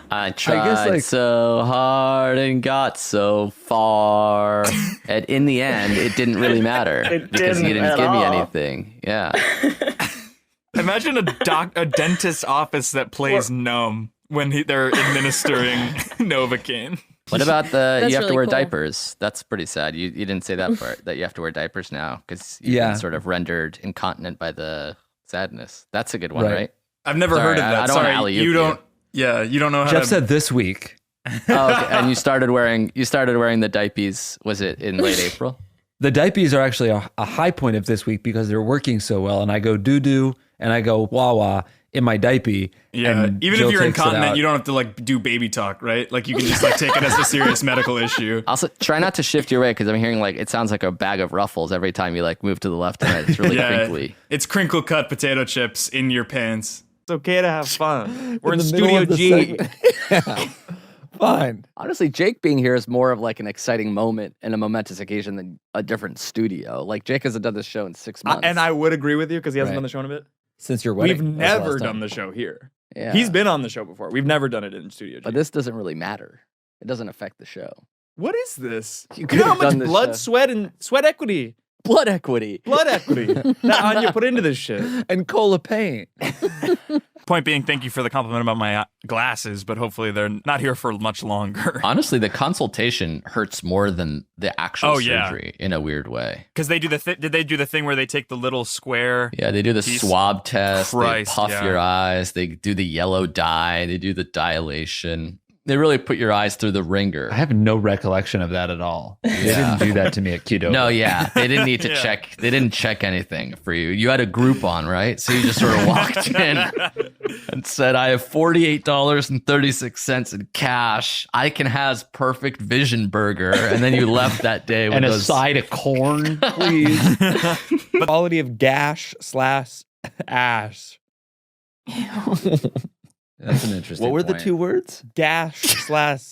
I tried so hard and got so far. And in the end, it didn't really matter because you didn't give me anything. Yeah. Imagine a dentist's office that plays numb when they're administering Novocaine. What about you have to really wear cool. diapers? That's pretty sad. You didn't say that part, that you have to wear diapers now because you've been sort of rendered incontinent by the sadness. That's a good one, right? I've never heard of that. I don't Sorry, want to alley-oop you don't. Yeah, you don't know how Jeff to. said this week. Oh, okay. And you started wearing the diapers. Was it in late April? The diapers are actually a high point of this week because they're working so well. And I go doo-doo and I go wah-wah in my diaper. Yeah, and even Jill if you're takes it incontinent, out. you don't have to like do baby talk, right? Like you can just like take it as a serious medical issue. Also, try not to shift your way because I'm hearing like it sounds like a bag of Ruffles every time you like move to the left and right. It's really crinkly. It's crinkle cut potato chips in your pants. It's okay to have fun. We're in the middle Studio of the G. segment. Fine. Honestly, Jake being here is more of like an exciting moment and a momentous occasion than a different studio. Like Jake hasn't done this show in 6 months. And I would agree with you because he hasn't Right. done the show in a bit. Since your wedding. We've That's the never last time. done the show here. Yeah. He's been on the show before. We've never done it in Studio G. But this doesn't really matter. It doesn't affect the show. What is this? You could know how have much done this blood, show. sweat, and sweat equity. Blood equity. Blood equity that Anya put into this shit. And cola paint. Point being, thank you for the compliment about my glasses, but hopefully they're not here for much longer. Honestly, the consultation hurts more than the actual yeah. surgery in a weird way. Because they do did they do the thing where they take the little square? Yeah, they do the piece? swab test. Christ, they puff yeah. your eyes. They do the yellow dye. They do the dilation. They really put your eyes through the ringer. I have no recollection of that at all. They didn't do that to me at Qdoba. No, yeah. They didn't need to Yeah. check. They didn't check anything for you. You had a Groupon, right? So you just sort of walked in and said, I have $48.36 in cash. I can have perfect vision burger. And then you left that day with And a those side of corn, please. Quality of gash / ash. That's an interesting What were the point. two words? Gash / ash.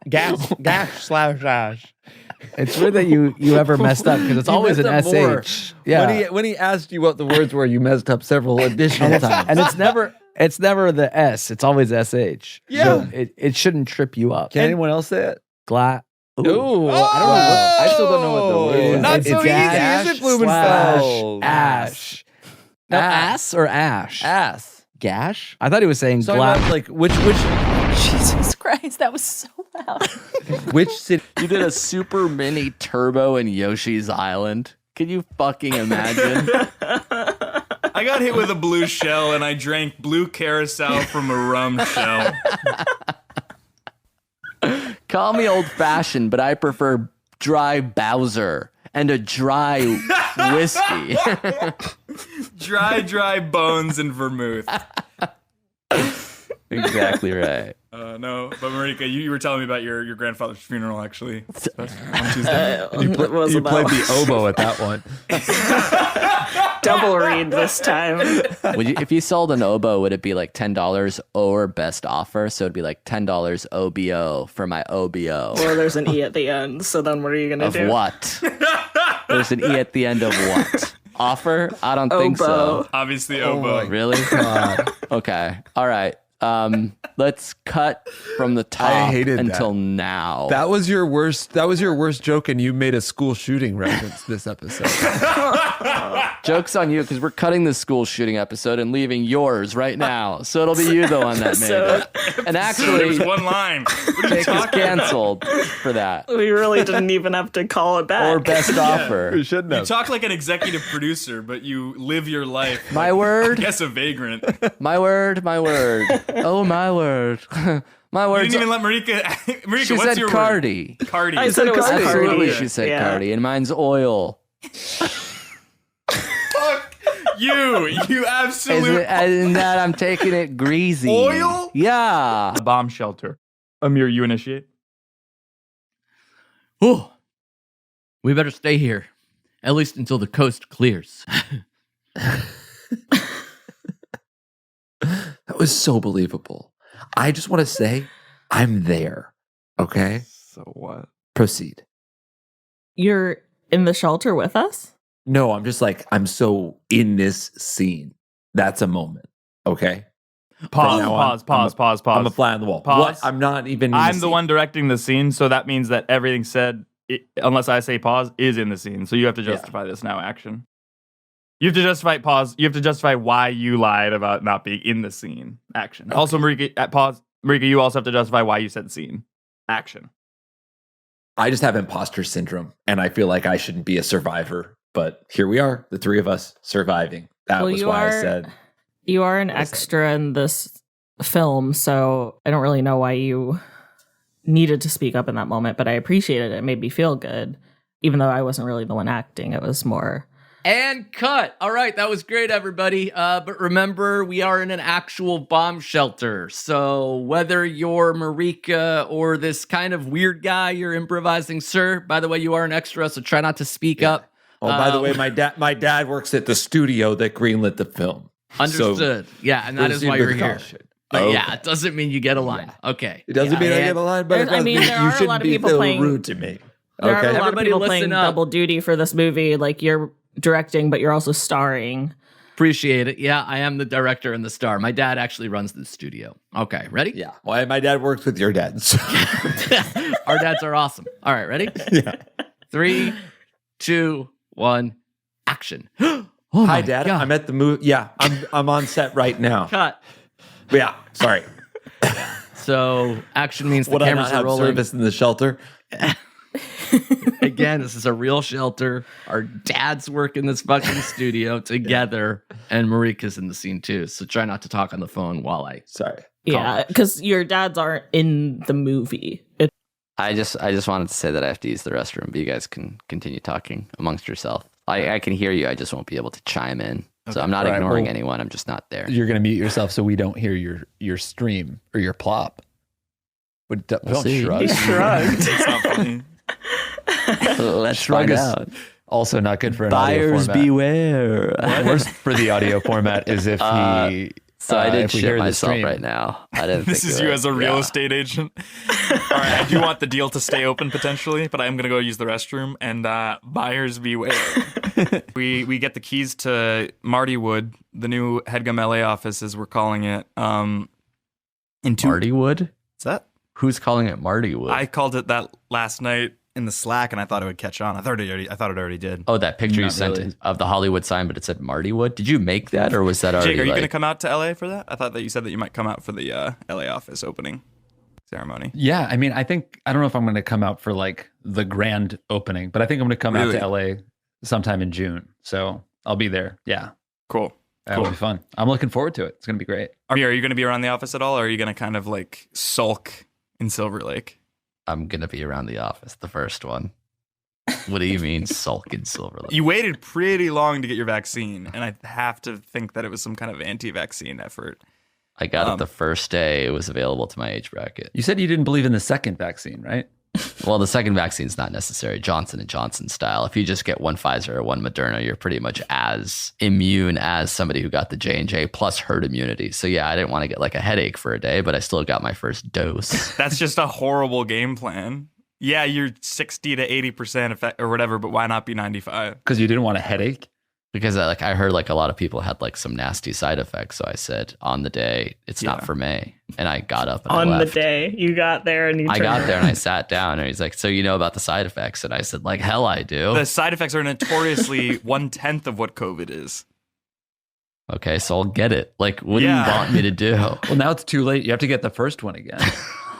Gash / ash. It's weird that you ever messed up because it's You always an messed up more. SH. Yeah. When he asked you what the words were, you messed up several additional times. And it's never the S. It's always SH. Yeah. So it shouldn't trip you up. Can anyone else say it? Gla. Ooh, I don't know. I still don't know what the word is. Not It's so gash easy, is it, / Blumenfeld? Ash. No, ass or ash? Ass. Gash? I thought he was saying So gla. like which Jesus Christ, that was so loud. Which city? You did a super mini turbo in Yoshi's Island. Can you fucking imagine? I got hit with a blue shell and I drank blue carousel from a rum shell. Call me old fashioned, but I prefer dry Bowser and a dry whiskey. Dry bones and vermouth. Exactly right. No, but Marika, you were telling me about your grandfather's funeral, actually, on Tuesday. You played the oboe at that one. Double read this time. If you sold an oboe, would it be like $10 or best offer? So it'd be like $10 OBO for my OBO. Well, there's an E at the end, so then what are you going to do? Of what? There's an E at the end of what? Offer? I don't think so. Obviously, oboe. Really? Okay. All right. Let's cut from the top I hated until that. now. That was your worst joke, and you made a school shooting reference this episode. Joke's on you, because we're cutting the school shooting episode and leaving yours right now. So it'll be you the one that made it. And actually, There's one line. What are you Jake is talking about? canceled for that. We really didn't even have to call it back. Or best offer. We shouldn't You have. talk like an executive producer, but you live your life. My like, word. I guess a vagrant. My word. Oh, my word. My You word. didn't even let Marika. Marika, She what's said your Cardi. word? Cardi. I said it was Cardi. Absolutely, she said Yeah. Cardi. And mine's oil. Fuck you absolute. And that I'm taking it greasy. Oil? Yeah. A bomb shelter. Amir, you initiate. Oh, we better stay here, at least until the coast clears. That was so believable. I just want to say, I'm there. Okay? So what? Proceed. You're in the shelter with us? No, I'm just like, I'm so in this scene. That's a moment. Okay? Pause, now on, pause. I'm a fly on the wall. Pause. What? I'm not even. I'm the one directing the scene, so that means that everything said, unless I say pause, is in the scene. So you have to justify this now, action. You have to justify pause. You have to justify why you lied about not being in the scene, action. Also, Marika, at pause, Marika, you also have to justify why you said scene, action. I just have imposter syndrome, and I feel like I shouldn't be a survivor. But here we are, the three of us surviving. That was why I said. You are an extra in this film, so I don't really know why you needed to speak up in that moment, but I appreciated it. It made me feel good, even though I wasn't really the one acting. It was more... And cut. All right, that was great, everybody. But remember, we are in an actual bomb shelter. So whether you're Marika or this kind of weird guy you're improvising, sir, by the way, you are an extra, so try not to speak up. Oh, by the way, my dad works at the studio that greenlit the film. Understood. So, yeah, and that is why you're here. But Okay. yeah, it doesn't mean you get a line. Okay. It doesn't mean I get a line, but it doesn't mean there you are a shouldn't lot of be people so playing rude to me. There are a lot Everybody of people listen playing up. double duty for this movie. Like, you're directing, but you're also starring. Appreciate it. Yeah, I am the director and the star. My dad actually runs the studio. Okay, ready? Yeah. Well, my dad works with your dad. So. Our dads are awesome. All right, ready? Yeah. 3, 2, 1, action. Hi, Dad. God. I'm at the movie. Yeah, I'm on set right now. Cut. Yeah. Sorry. So action means the Would I cameras not are have rolling. service in the shelter? Again, this is a real shelter. Our dads work in this fucking studio together, and Marika's in the scene too. So try not to talk on the phone while I. Sorry. Yeah, because your dads aren't in the movie. I just wanted to say that I have to use the restroom, but you guys can continue talking amongst yourself. I can hear you. I just won't be able to chime in. So I'm not All right, ignoring well, anyone. I'm just not there. You're gonna mute yourself so we don't hear your stream or your plop. But don't see. shrug. He shrugged. It's not funny. Let's Shrug find is out. also not good for an audio Buyers format. beware. Worst for the audio format is if he. So I did if we shit hear the myself stream. right now. I didn't. This think is of you it. as a real Yeah. estate agent. All right, I do want the deal to stay open potentially, but I'm gonna go use the restroom. And buyers beware. we get the keys to Marty Wood, the new Headgum LA office, as we're calling it. Marty Wood? What's that? Who's calling it Marty Wood? I called it that last night in the Slack, and I thought it would catch on. I thought it already did. Oh, that picture you Not sent really. of the Hollywood sign, but it said Marty Wood. Did you make that, or was that already? Jake, are you like... gonna come out to LA for that? I thought that you said that you might come out for the LA office opening. ceremony. Yeah, I mean, I don't know if I'm going to come out for like the grand opening, but I think I'm going to come out to LA sometime in June. So I'll be there. Yeah. Cool. That'll be fun. I'm looking forward to it. It's going to be great. Amir, are you going to be around the office at all, or are you going to kind of like sulk in Silver Lake? I'm going to be around the office, the first one. What do you mean sulk in Silver Lake? You waited pretty long to get your vaccine, and I have to think that it was some kind of anti-vaccine effort. I got it the first day it was available to my age bracket. You said you didn't believe in the second vaccine, right? Well, the second vaccine's not necessary, Johnson & Johnson style. If you just get one Pfizer or one Moderna, you're pretty much as immune as somebody who got the J&J plus herd immunity. So yeah, I didn't want to get like a headache for a day, but I still got my first dose. That's just a horrible game plan. Yeah, you're 60 to 80% effect or whatever, but why not be 95? Because you didn't want a headache? Because I heard like a lot of people had like some nasty side effects. So I said on the day, it's not for me. And I got up and I On left. the day you got there and you I got turned there and I around. sat down and he's like, so you know about the side effects? And I said, like, hell I do. The side effects are notoriously 1/10 of what COVID is. Okay, so I'll get it. Like, what do you want me to do? Well, now it's too late. You have to get the first one again.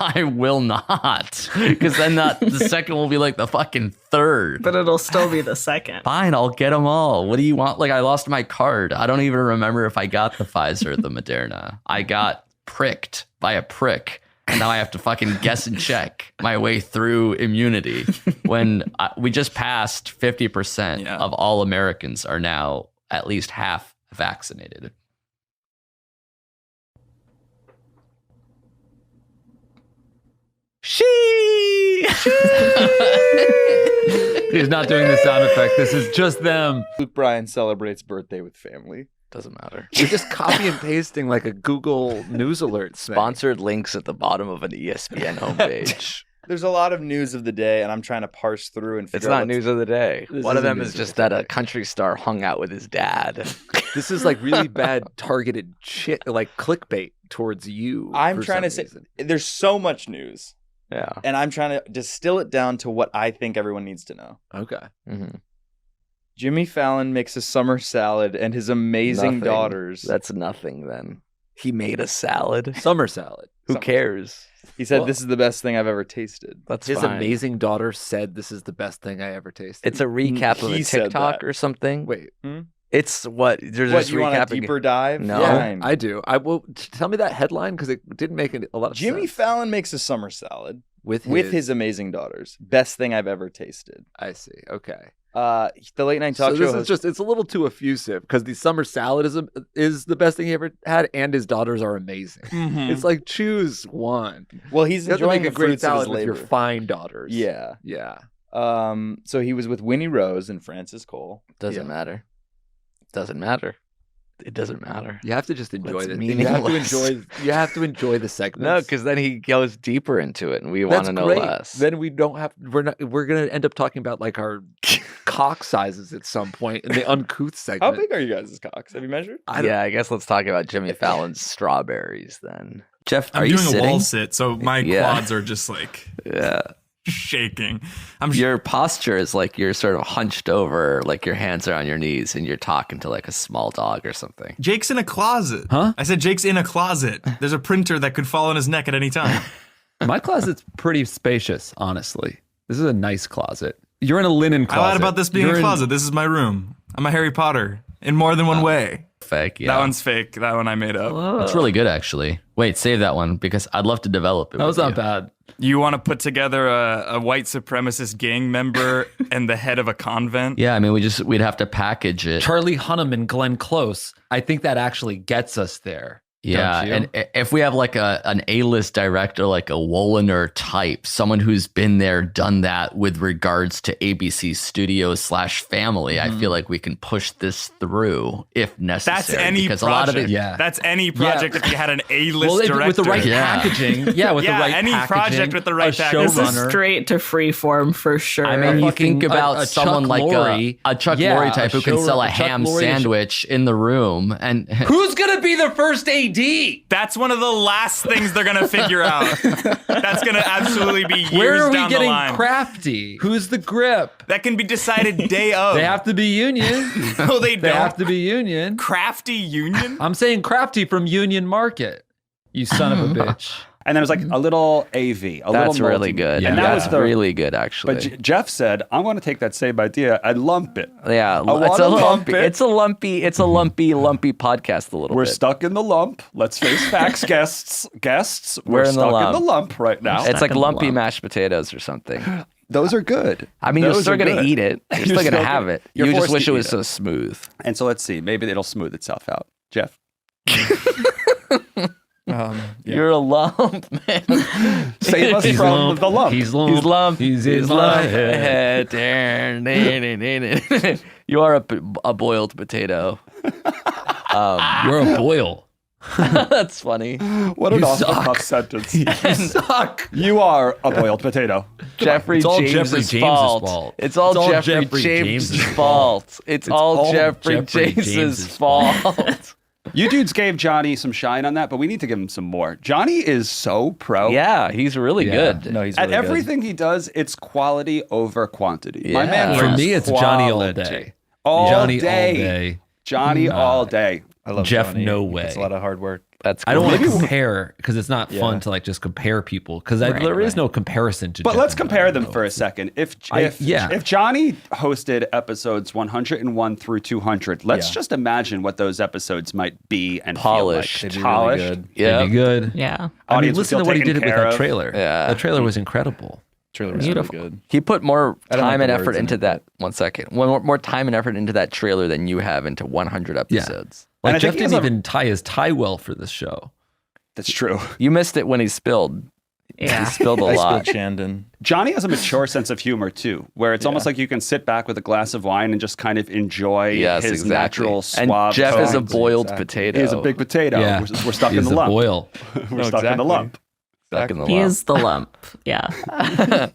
I will not. Because then the second will be like the fucking third. But it'll still be the second. Fine, I'll get them all. What do you want? Like, I lost my card. I don't even remember if I got the Pfizer or the Moderna. I got pricked by a prick. And now I have to fucking guess and check my way through immunity when we just passed 50% of all Americans are now at least half vaccinated. He's not doing the sound effect. This is just them. Luke Bryan celebrates birthday with family. Doesn't matter. You're just copy and pasting like a Google News Alert thing. Sponsored links at the bottom of an ESPN homepage. There's a lot of news of the day, and I'm trying to parse through and figure It's out not what's- news of the day. This One of isn't them is news of just the that day. a country star hung out with his dad. This is like really bad targeted shit, like clickbait towards you. I'm for trying to some say reason. there's so much news. Yeah. And I'm trying to distill it down to what I think everyone needs to know. Okay. Mm-hmm. Jimmy Fallon makes a summer salad and his amazing Nothing. daughters. That's nothing then. He made a salad. Summer salad. Who cares? He said, Well- this is the best thing I've ever tasted. That's His fine. amazing daughter said, "This is the best thing I ever tasted." It's a recap of He a said TikTok that. or something. Wait. It's what? There's What, just you want a recapping. deeper dive? No. Yeah, Fine. I do. I will tell me that headline because it didn't make a lot of Jimmy sense. Fallon makes a summer salad with his amazing daughters. Best thing I've ever tasted. I see. Okay. The late night talk So show this is host- just, it's a little too effusive because the summer salad is the best thing he ever had, and his daughters are amazing. Mhm. It's like choose one. Well, he's You have to enjoying make a the great fruits of his salad with your labor. fine daughters. Yeah. Yeah. So he was with Winnie Rose and Francis Cole. Doesn't matter. Doesn't matter. It doesn't matter. You have to just enjoy That's it. You have to meaningless. enjoy. You have to enjoy the segments. No, because then he goes deeper into it, and we want That's to know great. less. Then we don't have. We're gonna end up talking about like our cock sizes at some point in the uncouth How segment. big are you guys' cocks? Have you measured? Yeah, I guess let's talk about Jimmy Fallon's strawberries then. Jeff, I'm doing a wall sit, so my Yeah. quads are just like shaking. Your posture is like you're sort of hunched over, like your hands are on your knees and you're talking to like a small dog or something. Jake's in a closet. Huh? I said Jake's in a closet. There's a printer that could fall on his neck at any time. My closet's pretty spacious, honestly. This is a nice closet. You're in a linen I closet. lied about this being You're a in- closet. This is my room. I'm a Harry Potter in more than one way. Fake, yeah. That one's fake. That one I made up. That's really good, actually. Wait, save that one because I'd love to develop it. That was with not you. bad. You want to put together a white supremacist gang member and the head of a convent? Yeah, I mean, we'd have to package it. Charlie Hunnam and Glenn Close. I think that actually gets us there. Yeah, don't you? and if we have like an A-list director, like a Woliner type, someone who's been there, done that with regards to ABC Studios /family, I feel like we can push this through if necessary. That's any because project. a lot of it, That's any project if you had an A-list Well, director. with the right packaging. Yeah, with the right any packaging. project with the right a packaging. This is showrunner. straight to freeform for sure. I mean, you think about a someone Chuck like Lorre. a Chuck Yeah, Lorre type a who can sell a Chuck ham Lorre sandwich in the room, and Who's gonna be the first AD? That's one of the last things they're gonna figure out. That's gonna absolutely be years Where are we down the getting line. crafty? Who's the grip? That can be decided day of. They have to be union. No, they They don't. have to be union. Crafty union. I'm saying crafty from Union Market. You son of a bitch. And then it was like a little AV, That's little really good. And That's really good, actually. But Jeff said, "I'm going to take that same idea and lump it." Yeah, it's a lumpy, lumpy podcast. A little We're bit. stuck in the lump. Let's face facts, guests. We're in the stuck lump. in the lump right now. It's like lumpy mashed potatoes or something. Those are good. I mean, you're still going to eat it. You're still going to have it. You just wish it was so smooth. And so let's see. Maybe it'll smooth itself out. Jeff. You're a lump, man. Save us from the lump. He's lump. He's lump. He's in my head. You are a boiled potato. You're a boil. That's funny. What an off-the-cuff sentence. You suck. You are a boiled potato. Jeffrey James's fault. It's all Jeffrey James's fault. It's all Jeffrey James's fault. You dudes gave Johnny some shine on that, but we need to give him some more. Johnny is so pro. Yeah, he's really good. No, he's At really everything he does, it's quality over quantity. My Yeah. man, For is me, it's Johnny all quality. day. Johnny all day. Johnny all day. I love Jeff, Johnny. no way. It's a lot of hard work. That's I cool. don't want to compare because it's not Yeah. fun to like just compare people because there is no comparison to. But Jeff let's and compare Johnny, them though. for a second. If yeah. Johnny hosted episodes 101 through 200, let's just imagine what those episodes might be and Polished. feel like. They'd be Polished. really good. It'd be good. Yeah. I mean, Audience would listen to feel what he taken did with care that of. trailer. Yeah. That trailer was incredible. Trailer was Beautiful. really good. He put more I don't time like and the effort words in into it, that. 1 second. More time and effort into that trailer than you have into 100 episodes. And I Like think Jeff he has didn't even tie his tie well for this show. That's true. You missed it when he spilled. Yeah. He spilled a I lot. spilled Shandon. Johnny has a mature sense of humor too, where it's almost like you can sit back with a glass of wine and just kind of enjoy Yes, his exactly. natural suave And Jeff is a tones. boiled Exactly. potato. He's a big potato. Yeah. We're stuck in He's the a lump. boil. We're stuck in the lump. Stuck in the He lump. is the lump. Yeah.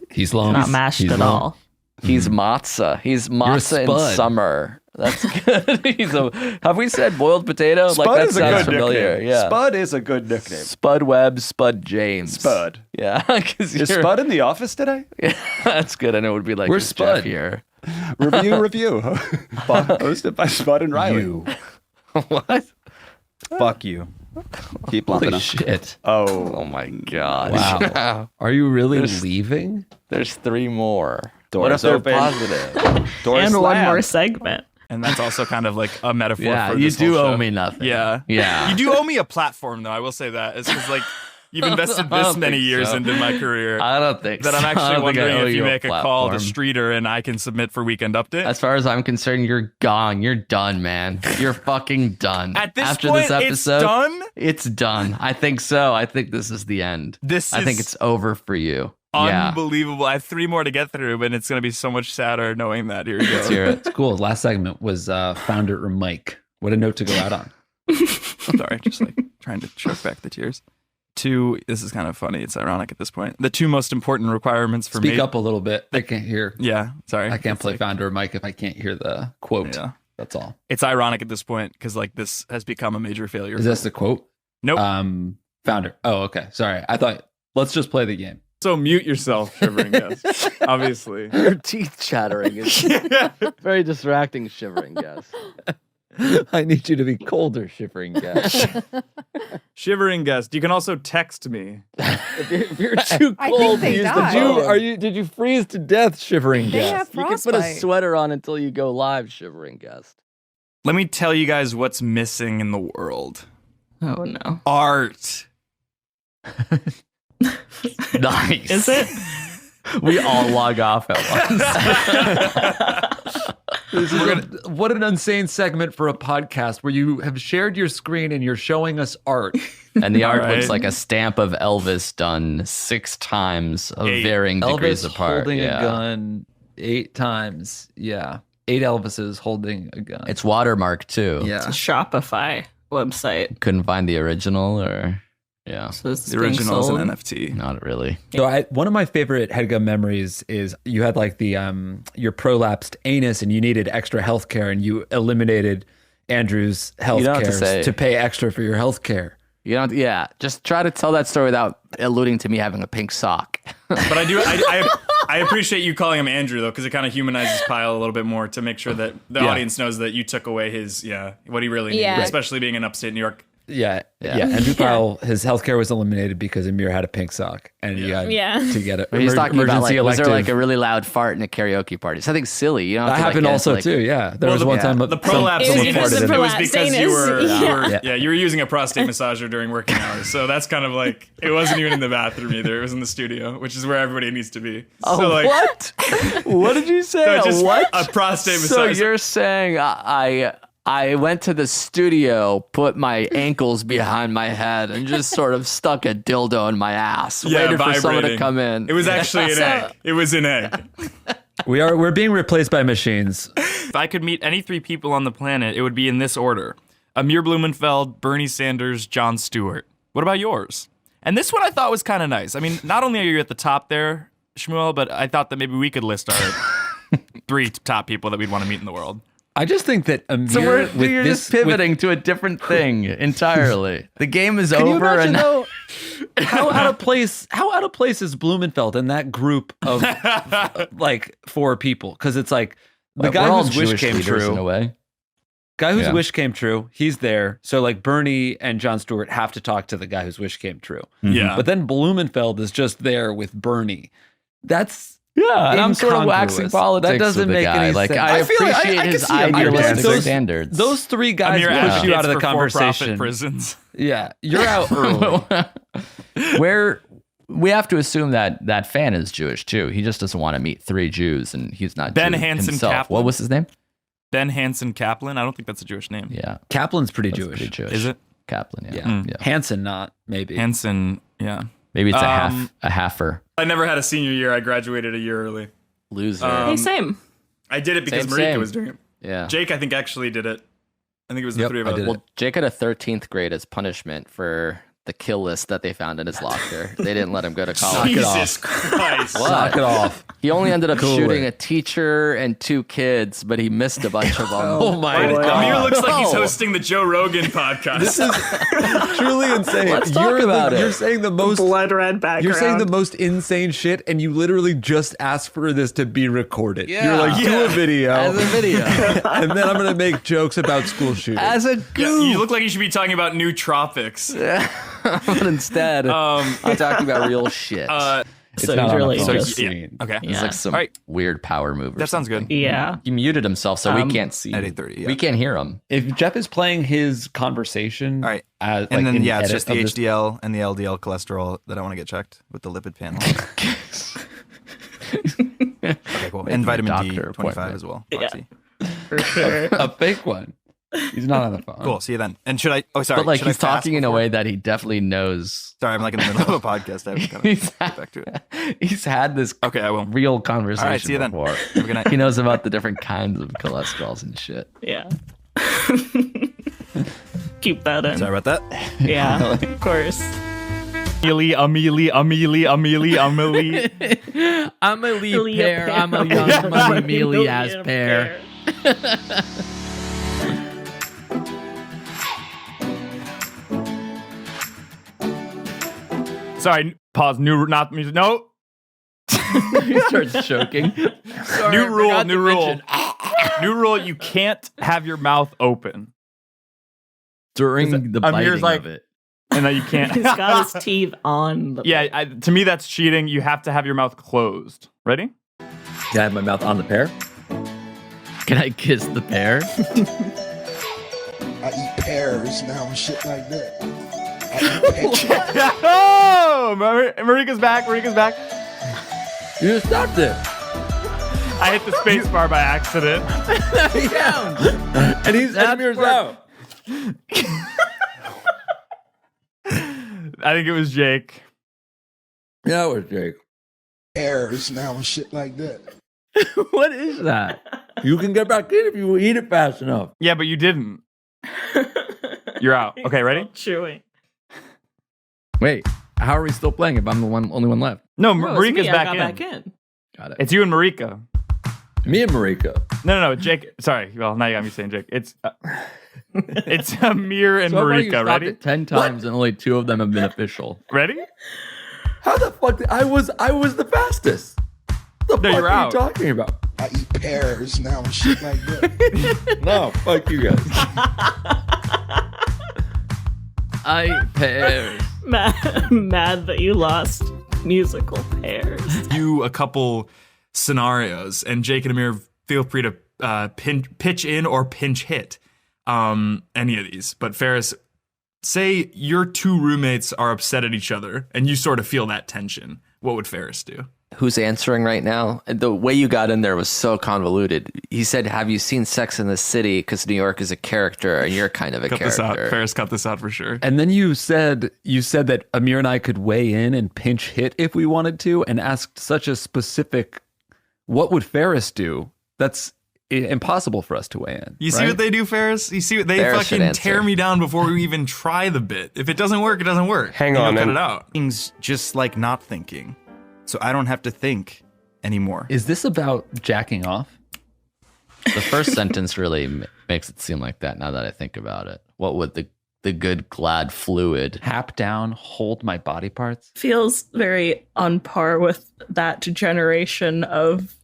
He's long. Not mashed He's at lump. all. He's matzah. He's matzah in spud. summer. That's good. Have we said boiled potato? Spud like that is a sounds good familiar. nickname. Yeah. Spud is a good nickname. Spud Webb, Spud James. Spud. Yeah. Is Spud in the office today? Yeah, that's good. I know it would be like Where's is Jeff Spud? here. Review. Hosted by Spud and Riley. You. What? Fuck you. Keep lumping Holy them. shit. Oh. Oh my god. Wow. Are you really There's- leaving? There's 3 more. Doors what if they're open. positive? Doors And one slammed. more segment. And that's also kind of like a metaphor Yeah, for you this whole do owe show. me nothing. Yeah. Yeah. You do owe me a platform, though. I will say that. It's because, like, you've invested I this don't many think years so. into my career I don't think that I'm so. I actually don't think I wondering owe if you a make a call to platform. Streeter and I can submit for Weekend Update. As far as I'm concerned, you're gone. You're done, man. You're fucking done. At this After point, this episode, it's done? It's done. I think so. I think this is the end. This I think is it's over for you. Yeah. unbelievable. I have 3 more to get through, but it's going to be so much sadder knowing that. Here we go. Let's hear it. It's cool. Last segment was founder Mike. What a note to go out on. Sorry, just like trying to choke back the tears. 2, this is kind of funny. It's ironic at this point. The 2 most important requirements for me. Speak up a little bit. I can't hear. Yeah, sorry. I can't It's play like- founder Mike if I can't hear the quote. Yeah. That's all. It's ironic at this point because like this has become a major failure. Is this the quote? Nope. Founder. Oh, okay. Sorry. I thought let's just play the game. So mute yourself, shivering guest. Obviously. Your teeth chattering is very distracting, shivering guest. I need you to be colder, shivering guest. Shivering guest. You can also text me. If you're too I think cold, they use the die. Did you freeze to death, shivering They guest? have You can put a frostbite. sweater on until you go live, shivering guest. Let me tell you guys what's missing in the world. Oh no. Art. Nice. Is it? We all log off at once. What an insane segment for a podcast where you have shared your screen and you're showing us art. And the art All right. looks like a stamp of Elvis done 6 times of 8. varying degrees Elvis apart. holding Yeah. a gun 8 times. Yeah. 8 Elvises holding a gun. It's watermark too. yeah. It's a Shopify website. Couldn't find the original or yeah. So it's The being original is an sold. NFT. Not really. So one of my favorite Headgum memories is you had like the your prolapsed anus and you needed extra health care and you eliminated Andrew's health don't have to care say. to pay extra for your health care. You don't. Yeah. Just try to tell that story without alluding to me having a pink sock. But I do. I appreciate you calling him Andrew though, because it kind of humanizes Kyle a little bit more to make sure that the Yeah. audience knows that you took away his what he really needed, Yeah. especially being in upstate New York. Yeah. Andrew Pyle, his healthcare was eliminated because Amir had a pink sock, and he had to get it. He's talking about like, was there like elective. a really loud fart in a karaoke party? Something silly. You know, That happened also too. Yeah, there was one time the prolapse someone anus, farted in it was it. because you were using a prostate massager during working hours. So that's kind of like, it wasn't even in the bathroom either. It was in the studio, which is where everybody needs to be. Oh, so like, what? What did you say? So just what? a prostate massager. So you're saying I went to the studio, put my ankles behind my head, and just sort of stuck a dildo in my ass, waited for someone to come in. It was actually an egg. It was an egg. We're being replaced by machines. If I could meet any 3 people on the planet, it would be in this order: Amir Blumenfeld, Bernie Sanders, Jon Stewart. What about yours? And this one I thought was kind of nice. I mean, not only are you at the top there, Shmuel, but I thought that maybe we could list our 3 top people that we'd want to meet in the world. I just think that Amir. So you're just pivoting to a different thing entirely. The game is Can you over, imagine and though, how out of place is Blumenfeld in that group of like 4 people? Because it's like the guy whose wish came true. in a way. Guy whose wish came true, he's there. So like Bernie and Jon Stewart have to talk to the guy whose wish came true. Yeah. But then Blumenfeld is just there with Bernie. That's and I'm sort of waxing politics. That doesn't with the make guy. any like, sense. I feel like appreciate I his can see Amir idealistic dancing. standards. Those 3 guys Amir push you out of the advocates for conversation. for-profit prisons. Yeah, you're out early. Where we have to assume that that fan is Jewish too. He just doesn't want to meet 3 Jews, and he's not Ben Jew Hansen himself. Kaplan. What was his name? Ben Hansen Kaplan. I don't think that's a Jewish name. Yeah, Kaplan's pretty That's Jewish. pretty Jewish. Is it? Kaplan? Yeah. Yeah. Hansen, not maybe. Hansen, yeah. Maybe it's a halfer. I never had a senior year. I graduated a year early. Loser. Hey, same. I did it because Same. Marika was doing it. Yeah. Jake, I think, actually did it. I think it was the 3 of us. Well, Jake had a 13th grade as punishment for the kill list that they found in his locker. They didn't let him go to college. Jesus Christ. What? Knock it off. He only ended up Cool shooting it. a teacher and 2 kids, but he missed a bunch of them. Oh my Amir god. looks like he's hosting the Joe Rogan podcast. This is truly insane. Let's talk about it. You're saying the most Blood red background. You're saying the most insane shit, and you literally just asked for this to be recorded. Yeah. You're like, do a video. As a video. And then I'm going to make jokes about school shootings. As a Yeah, goof. you look like you should be talking about new tropics. But instead, I'm talking about real shit. It's So not on really a phone just- screen. Okay. It's like some All right. weird power move. Or That sounds good. something. Yeah. He muted himself, so we can't see. At 8:30, yeah. We can't hear him. If Jeff is playing his conversation, All right. as, And like, then, in yeah, it's edit just the of this- HDL and the LDL cholesterol that I want to get checked with the lipid panel. Okay, cool. And vitamin doctor D 25 appointment. as well. Yeah. Roxy. For sure. a fake one. He's not on the phone. Cool. See you then. And should I? Oh, sorry. But like should I he's fast talking in a before? way that he definitely knows. Sorry, I'm like in the middle of a podcast. I have to kind He's of get back to it. He's had this Okay, I will. real conversation All right, see you then. before. Have a good night. He knows about the different kinds of cholesterols and shit. Yeah. Keep that in. Sorry about that. Yeah, of course. Amelie. I'm a lead Amelia pair. pear. I'm a young Amelia ass pair. Sorry, pause. Not music. No. He starts choking. Sorry, New I rule. forgot New to rule. mention. New rule. You can't have your mouth open. During the Amir's biting like- of it. And then you can't. He's got his teeth on the Yeah, to me that's cheating. You have to have your mouth closed. Ready? Can I have my mouth on the pear? Can I kiss the pear? I eat pears now and shit like that. Oh, Marika's back. Marika's back. You just stopped it. I hit the space bar by accident. Yeah. And he's Amir's out. I think it was Jake. Yeah, it was Jake. Pears now and shit like that. What is that? You can get back in if you eat it fast enough. Yeah, but you didn't. You're out. Okay, ready? Chewing. Wait, how are we still playing if I'm the only one left? No, No, it's Marika's me. I back got in. back in. Got it. It's you and Marika. Me and Marika. No, Jake. Sorry. Well, now you got me saying Jake. It's Amir and So far you Marika. stopped Ready? it 10 times and only 2 of them have been official. Ready? How the fuck I was the fastest. The No, fuck you're are out. you talking about? I eat pears now and shit like that. No, fuck you guys. Pears. Mad that you lost musical pairs. You a couple scenarios, and Jake and Amir feel free to pitch in or pinch hit any of these. But Ferris, say your two roommates are upset at each other, and you sort of feel that tension. What would Ferris do? Who's answering right now? The way you got in there was so convoluted. He said, have you seen Sex in the City? Because New York is a character and you're kind of a cut character. This out. Ferris, cut this out for sure. And then you said that Amir and I could weigh in and pinch hit if we wanted to, and asked such a specific, what would Ferris do? That's impossible for us to weigh in. You see what they do, Ferris? You see what they Ferris fucking tear me down before we even try the bit. If it doesn't work, it doesn't work. Hang on, cut it out. Things just like not thinking, so I don't have to think anymore. Is this about jacking off? The first sentence really makes it seem like that now that I think about it. What would the good glad fluid hap down, hold my body parts? Feels very on par with that generation of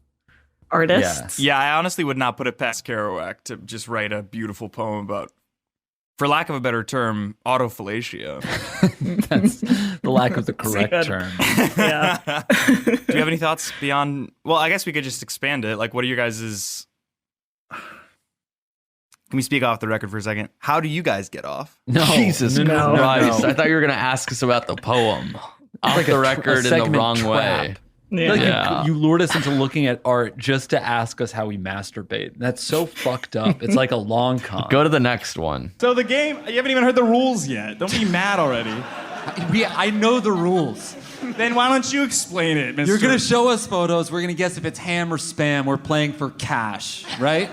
artists. Yeah, I honestly would not put it past Kerouac to just write a beautiful poem about, for lack of a better term, autophallacia. That's the lack of the correct term. Yeah. Do you have any thoughts beyond? Well, I guess we could just expand it. Like, what are your guys's? Can we speak off the record for a second? How do you guys get off? No, Jesus no, Christ! no. I thought you were gonna ask us about the poem off like the a record in the wrong trap. way. Yeah. Like you lured us into looking at art just to ask us how we masturbate. That's so fucked up. It's like a long con. Go to the next one. So the game, you haven't even heard the rules yet. Don't be mad already. I know the rules. Then why don't you explain it, Mr. You're going to show us photos. We're going to guess if it's ham or spam. We're playing for cash, right?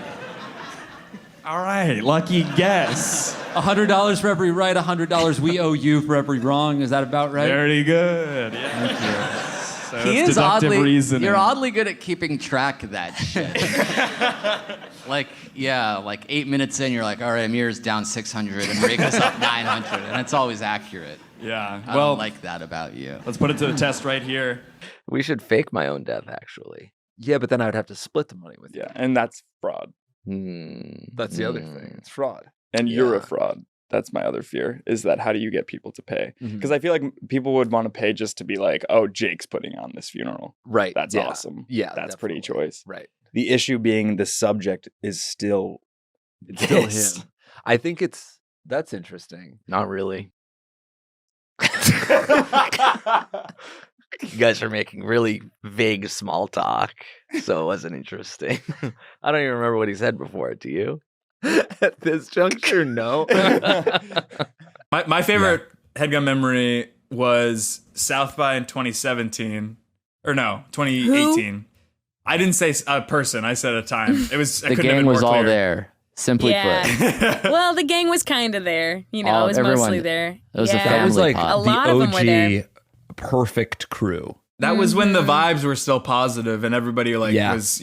All right, lucky guess. $100 for every right, $100 we owe you for every wrong. Is that about right? Very good. Yeah. Thank you. So He it's is deductive oddly. reasoning. You're oddly good at keeping track of that shit. Like 8 minutes in, you're like, all right, Amir's down 600 and Marika's up 900, and it's always accurate. Yeah. I Well, don't like that about you. let's put it to the test right here. We should fake my own death, actually. Yeah, but then I would have to split the money with you. Yeah, and that's fraud. That's the other thing. It's fraud. And you're a fraud. That's my other fear, is that how do you get people to pay? Mhm. Because I feel like people would want to pay just to be like, oh, Jake's putting on this funeral. Right. That's yeah. awesome. Yeah. That's pretty choice. Right. The issue being the subject is still It's still this. him. I think that's interesting. Not really. You guys are making really vague small talk, so it wasn't interesting. I don't even remember what he said before. Do you? At this juncture, no. My favorite Headgum memory was South by in 2017, or no, 2018. I didn't say a person. I said a time. It was The gang was all there. Simply put. Well, the gang was kind of there. You know, it was everyone- mostly there. It was a Yeah. family That was like pod. A lot of them were there. the OG perfect crew. That was when the vibes were still positive and everybody Yeah. was,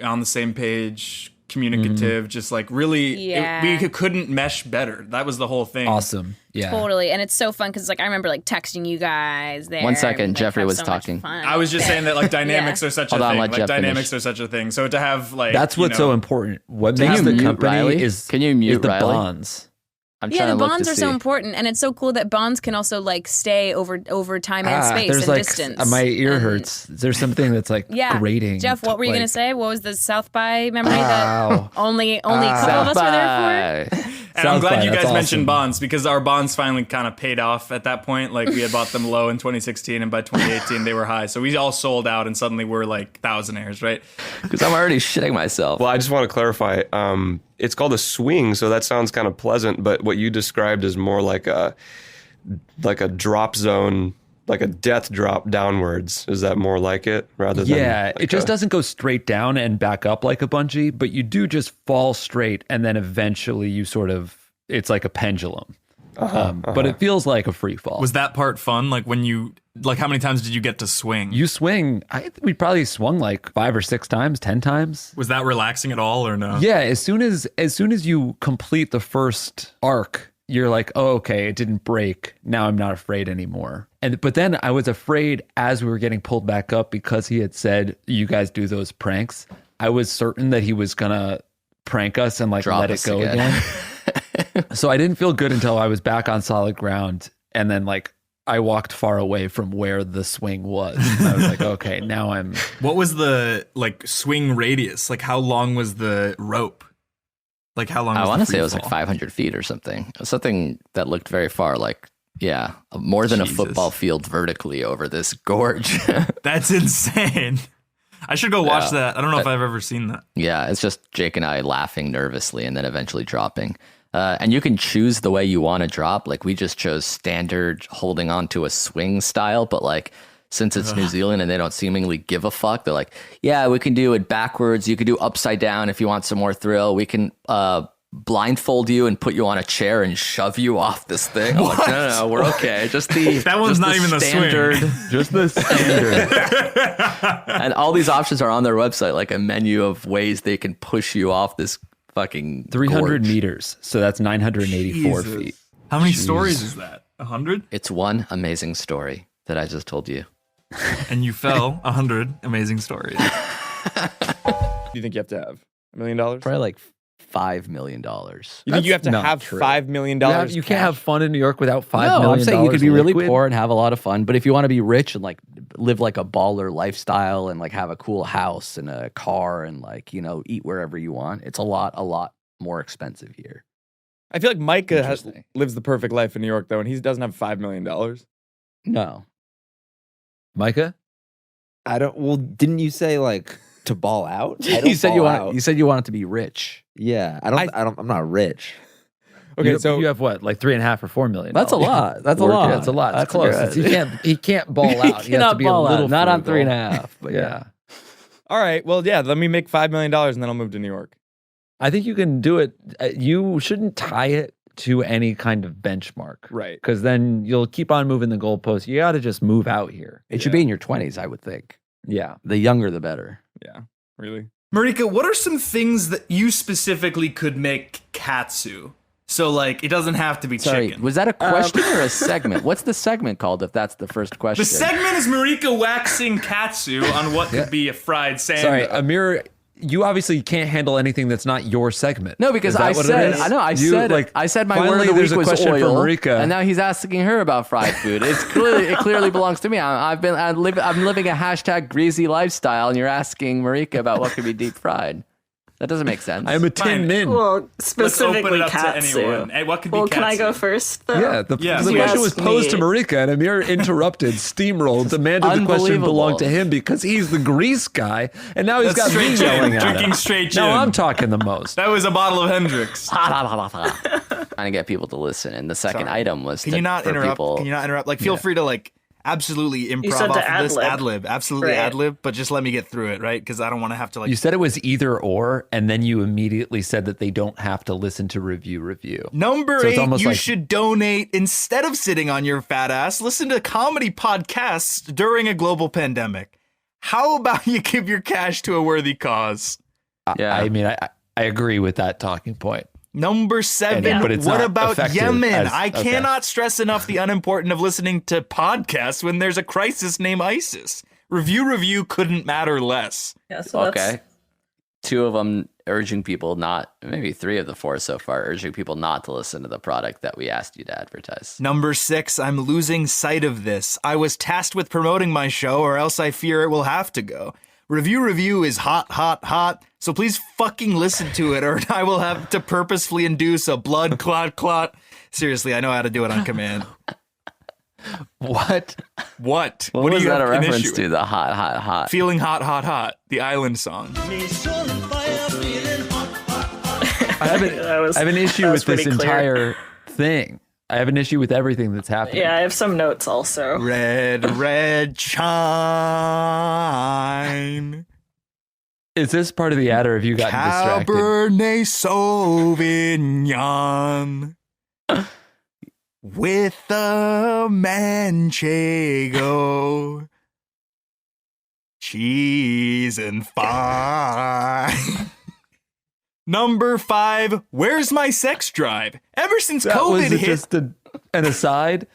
on the same page, communicative, just like really, Yeah. we couldn't mesh better. That was the whole thing. Awesome. Yeah. Totally. And it's so fun because I remember texting you guys there. 1 second, and, Jeffrey have was so much talking. fun. I was just saying that dynamics Yeah. are such Hold a on, thing. let Like Jeff dynamics finish. are such a thing. So to have That's what's so important. What Can makes you the mute company Riley? is Can you mute is the Riley? bonds. I'm Yeah, trying the to look bonds to are see. so important, and it's so cool that bonds can also stay over time and space there's and distance. my ear hurts. There's something that's Yeah, grating. Jeff, what were you like- gonna say? What was the South by memory Ow. that only a couple of us were there for? And I'm South glad by, you that's guys awesome. mentioned bonds because our bonds finally kind of paid off at that point. Like we had bought them low in 2016 and by 2018 they were high. So we all sold out and suddenly we're like thousandaires, right? Because I'm already shitting myself. Well, I just want to clarify. It's called a swing, so that sounds kind of pleasant. But what you described is more like a drop zone, like a death drop downwards. Is that more like it rather than? Yeah, like it just a- doesn't go straight down and back up like a bungee, but you do just fall straight and then eventually you it's like a pendulum. But it feels like a free fall. Was that part fun? Like how many times did you get to swing? You swing, we probably swung like 5 or 6 times, 10 times. Was that relaxing at all or no? Yeah, as soon as you complete the first arc, you're like, oh, okay, it didn't break. Now I'm not afraid anymore. But then I was afraid as we were getting pulled back up because he had said, you guys do those pranks. I was certain that he was gonna prank us and Drop let it us go again. again. So I didn't feel good until I was back on solid ground, and then like I walked far away from where the swing was. And I was like, okay, now I'm. What was the like swing radius? Like how long was the rope? Like how long? I want to say it was like 500 feet or something. Something that looked very far. Like more than a football field vertically over this gorge. That's insane. I should go watch that. I don't know if I've ever seen that. Yeah, it's just Jake and I laughing nervously and then eventually dropping. And you can choose the way you want to drop. Like we just chose standard holding on to a swing style, but like since it's New Zealand and they don't seemingly give a fuck, they're like, yeah, we can do it backwards. You can do upside down if you want some more thrill. We can blindfold you and put you on a chair and shove you off this thing. I'm like, no, we're okay. Just the that one's not even standard, the swing. Just the standard. And all these options are on their website, like a menu of ways they can push you off this fucking 300 gorge. meters. So that's 984 Jesus. feet. How many Jeez. stories is that? 100? It's one amazing story that I just told you. And you fell 100 amazing stories. Do you think you have to have $1 million? Probably like $5 million. You think you have to not have true. $5 million? You can't have fun in New York without $5 million. No, I'm saying you could be really liquid. poor and have a lot of fun, but if you want to be rich and like live like a baller lifestyle and like have a cool house and a car and like, eat wherever you want, it's a lot more expensive here. I feel like Micah lives the perfect life in New York, though, and he doesn't have $5 million. No. Micah? Well, didn't you say like to ball out? You said you want it to be rich. Yeah, I'm not rich. Okay, so you have what, like 3.5 or 4 million? That's a lot. That's a lot. That's a lot. That's That's close. good. He can't ball out. He has to be a little not on frugal. 3.5, but yeah. all right, well, yeah, let me make $5 million and then I'll move to New York. I think you can do it. You shouldn't tie it to any kind of benchmark. Right. Because then you'll keep on moving the goalposts. You got to just move out here. It should be in your 20s, I would think. Yeah. The younger, the better. Yeah, really. Marika, what are some things that you specifically could make katsu? So, like, it doesn't have to be chicken. Was that a question or a segment? What's the segment called if that's the first question? The segment is Marika waxing katsu on what could be a fried sandwich. Sorry, Amir, you obviously can't handle anything that's not your segment. No, because I said my word of the week was oil, and now he's asking her about fried food. It clearly belongs to me. I'm living a hashtag greasy lifestyle, and you're asking Marika about what could be deep fried. That doesn't make sense. I'm a tin min. Well, specifically Let's open it up to katsu. anyone. Hey, what could be Can I katsu? go first, though? Yeah, the question was posed to Marika, and Amir interrupted, steamrolled, demanded the question belong to him because he's the grease guy, and now he's got me yelling at him. Drinking straight gin. Now I'm talking the most. That was a bottle of Hendrix. Trying to get people to listen, and the second item was Can you not interrupt? people. Can you not interrupt? Like, feel free to like absolutely improv said off to of this ad-lib. ad-lib. Absolutely Right. ad-lib, but just let me get through it, right? Because I don't want to have to like. You said it was either or, and then you immediately said that they don't have to listen to review. Number So it's 8, almost you like- should donate instead of sitting on your fat ass. Listen to comedy podcasts during a global pandemic. How about you give your cash to a worthy cause? Yeah. I mean, I agree with that talking point. Number 7, but it's what not about effective Yemen? as- I okay. cannot stress enough the unimportant of listening to podcasts when there's a crisis named ISIS. Review couldn't matter less. Yeah, so Okay. 2 of them urging people not, maybe 3 of the 4 so far, urging people not to listen to the product that we asked you to advertise. Number 6, I'm losing sight of this. I was tasked with promoting my show, or else I fear it will have to go. Review is hot, so please fucking listen to it, or I will have to purposefully induce a blood clot. Seriously, I know how to do it on command. What? What? What do was you that a have an reference issue to? with? The hot. Feeling hot, the island song. I have an issue with this entire thing. I have an issue with everything that's happening. Yeah, I have some notes also. Red chime. Is this part of the ad, or have you gotten distracted? Cabernet Sauvignon with the manchego, cheese and fine. Number 5, where's my sex drive? Ever since That COVID was hit, just an aside.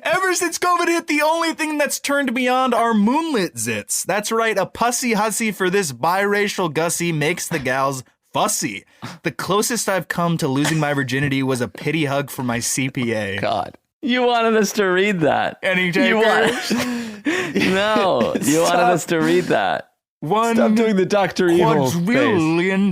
Ever since COVID hit, the only thing that's turned me on are moonlit zits. That's right, a pussy hussy for this biracial gussy makes the gals fussy. The closest I've come to losing my virginity was a pity hug from my CPA. God. You wanted us to read that. Any You takers? No, you wanted us to read that. Stop doing the Dr. Evil face. $1 quadrillion.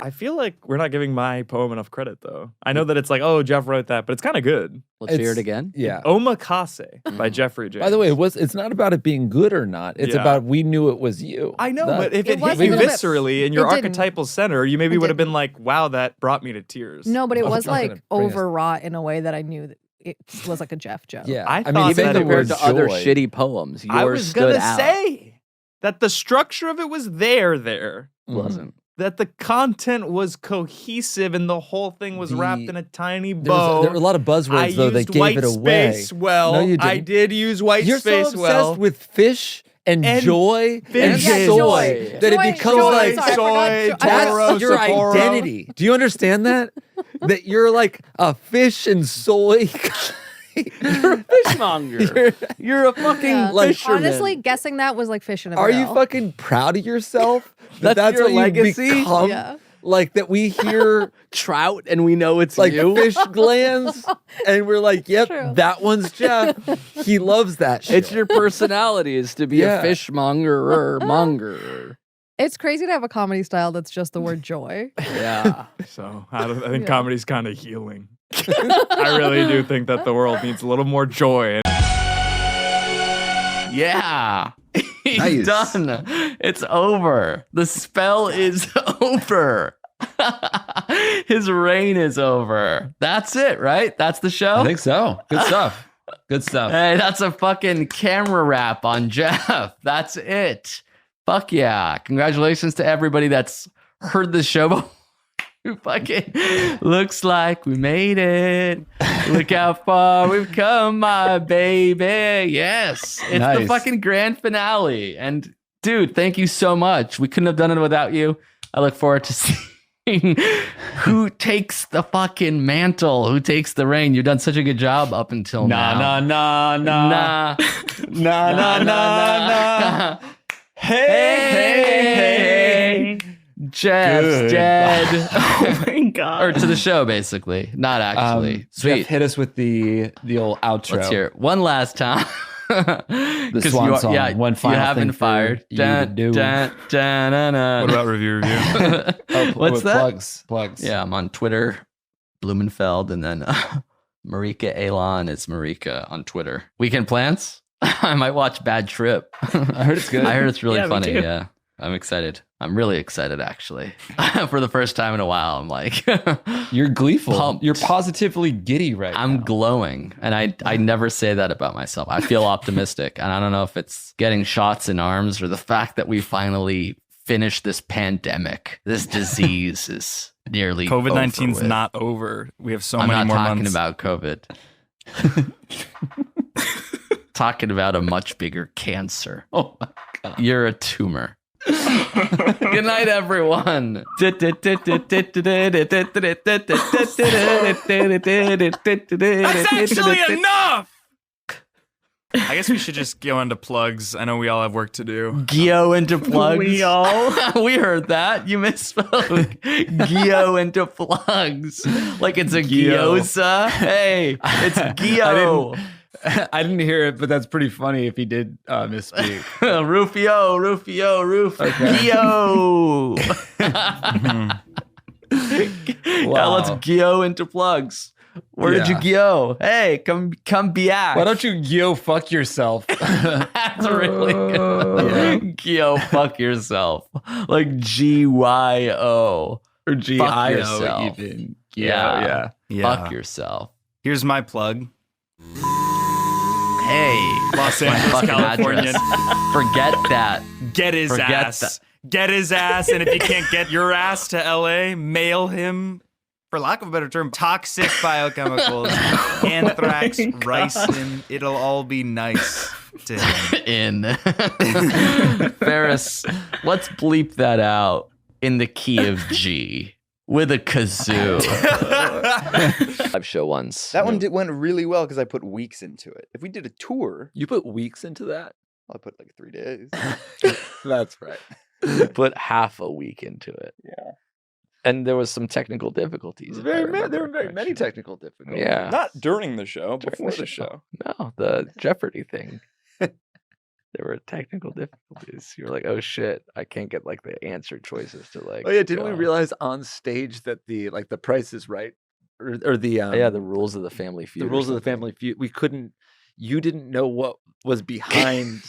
I feel like we're not giving my poem enough credit, though. I know that it's like, oh, Jeff wrote that, but it's kind of good. Let's hear it again. Yeah. Omakase by Jeffrey James. By the way, it's not about it being good or not. It's Yeah. about we knew it was you. I know, Not- but if it hit wasn't you a bit- viscerally in your it didn't. archetypal center, you maybe It would have didn't. been like, wow, that brought me to tears. No, but it I was was trying like to bring us- overwrought in a way that I knew that it was like a Jeff joke. Yeah. I mean, thought even that the it Compared word to other joy- shitty poems, yours I was stood gonna out. say that the structure of it was there. Wasn't. That the content was cohesive and the whole thing was wrapped in a tiny There was bow. there were a lot of buzzwords though that used gave white it away. Space well. No, you didn't. I did use white You're space so obsessed well. with fish and joy and fish and soy joy. that Joy, it becomes joy, like sorry, I forgot joy. that's your Sapporo. identity. Do you understand that? That you're like a fish and soy. You're a fishmonger. You're a fucking Yeah. fisherman. Honestly, guessing that was like fish in a Are you barrel. fucking proud of yourself? That's your what legacy? You become? Yeah. Like that we hear trout and we know it's like you. fish glands and we're like, yep, True. that one's Jeff. He loves that shit. It's your personality is to be Yeah. a fishmonger or monger. It's crazy to have a comedy style that's just the word joy. Yeah. So I think Yeah. comedy's kind of healing. I really do think that the world needs a little more joy. Yeah. He's Nice. done. It's over. The spell is over. His reign is over. That's it, right? That's the show? I think so. Good stuff. Good stuff. Hey, that's a fucking camera wrap on Jeff. That's it. Fuck yeah. Congratulations to everybody that's heard the show before. Fucking looks like we made it. Look how far we've come, my baby. Yes. It's the Nice. fucking grand finale. And dude, thank you so much. We couldn't have done it without you. I look forward to seeing who takes the fucking mantle, who takes the reign. You've done such a good job up until now. Nah. Hey. Jeff's Good. dead. Oh my god. Or to the show, basically. Not actually. Sweet. Jeff, hit us with the old outro. Let's hear it one last time. The 'Cause swan song. Yeah, One final you have thing been for fired. you to do. What about review? What's that? Plugs. Yeah, I'm on Twitter, Blumenfeld, and then Marika Elon is Marika on Twitter. Weekend plans? I might watch Bad Trip. I heard it's good. I heard it's really Yeah, me funny. too. Yeah. I'm excited. I'm really excited, actually. For the first time in a while, I'm like, You're gleeful. Pumped. You're positively giddy right I'm now. glowing. And I never say that about myself. I feel optimistic. And I don't know if it's getting shots in arms or the fact that we finally finished this pandemic. This disease is nearly COVID-19's over with. not over. We have so I'm many not more talking months. about COVID. Talking about a much bigger cancer. Oh my God. You're a tumor. Good night, everyone. That's actually enough. I guess we should just go into plugs. I know we all have work to do. Gio into plugs. We all. We heard that. You misspoke. Gio into plugs. Like it's a Gio. gyoza. Hey, it's Gio. I didn't hear it, but that's pretty funny if he did misspeak. Rufio. Gio. Now let's Gio into plugs. Where did you go? Hey, come back. Why don't you Gio fuck yourself? That's really good. Gio, fuck yourself. Like GYO. Or Fuck GIO yourself. even. Yeah. Yeah. Fuck yourself. Here's my plug. Hey. Los My Angeles, fucking California. address. Forget that. Get his Forget ass. that. Get his ass. And if you can't get your ass to LA, mail him, for lack of a better term, toxic biochemicals, anthrax, ricin. It'll all be nice to him. In. Ferris, let's bleep that out in the key of G with a kazoo. Live show once. That one went really well because I put weeks into it. If we did a tour, You put weeks into that? I put like 3 days. That's right. Put half a week into it. Yeah. And there was some technical difficulties. There were very many technical difficulties. Yeah. Not during the show, before the show. No, the Jeopardy thing. There were technical difficulties. You're like, oh shit, I can't get like the answer choices to like. Oh yeah, didn't we go. realize on stage that the Price is Right, or the the rules of the Family Feud. The rules of the Family Feud. We couldn't. You didn't know what was behind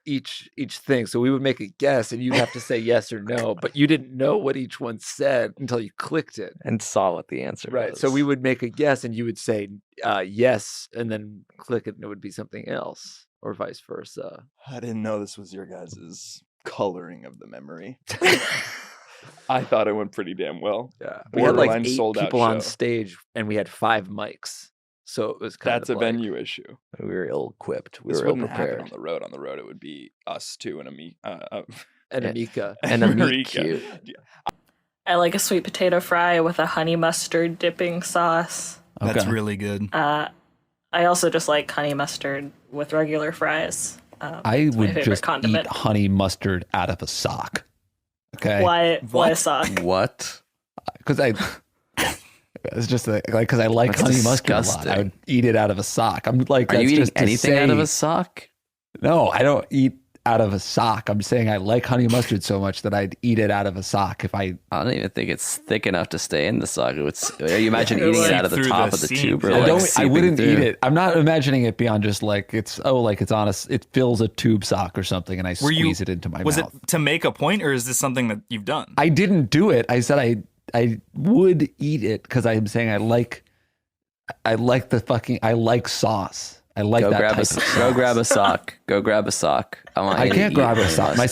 each thing, so we would make a guess, and you'd have to say yes or no. But you didn't know what each one said until you clicked it and saw what the answer right. was. So we would make a guess, and you would say yes, and then click it, and it would be something else. Or vice versa. I didn't know this was your guys' coloring of the memory. I thought it went pretty damn well. Yeah, we had Borderline like 8 sold out people on show. stage, and we had 5 mics, so it was kind That's of a like, venue issue. We were ill-equipped. We This were wouldn't happen ill-prepared. on the road. On the road, it would be us two and and Amika. And a meat Marika. cute. I like a sweet potato fry with a honey mustard dipping sauce. That's really good. I also just like honey mustard with regular fries. I It's my would favorite just condiment. eat honey mustard out of a sock. Okay. Why a sock? What? Because it's just like because I like That's honey mustard a lot. disgusting. I would eat it out of a sock. I'm like, Are you that's eating just to anything out of say- a sock? No, I don't eat out of a sock. I'm saying I like honey mustard so much that I'd eat it out of a sock if I. I don't even think it's thick enough to stay in the sock. You imagine It would eating it seep out of the through top the of the seam. tube, or I like don't. I seeping wouldn't through. eat it. I'm not imagining it beyond just like it's on a. It fills a tube sock or something, and I squeeze it into my was mouth. it to make a point, or is this something that you've done? I didn't do it. I said I would eat it because I'm saying I like sauce. I like Go that grab type a of sauce. go grab a sock. Go grab a sock. I can't grab a sock. My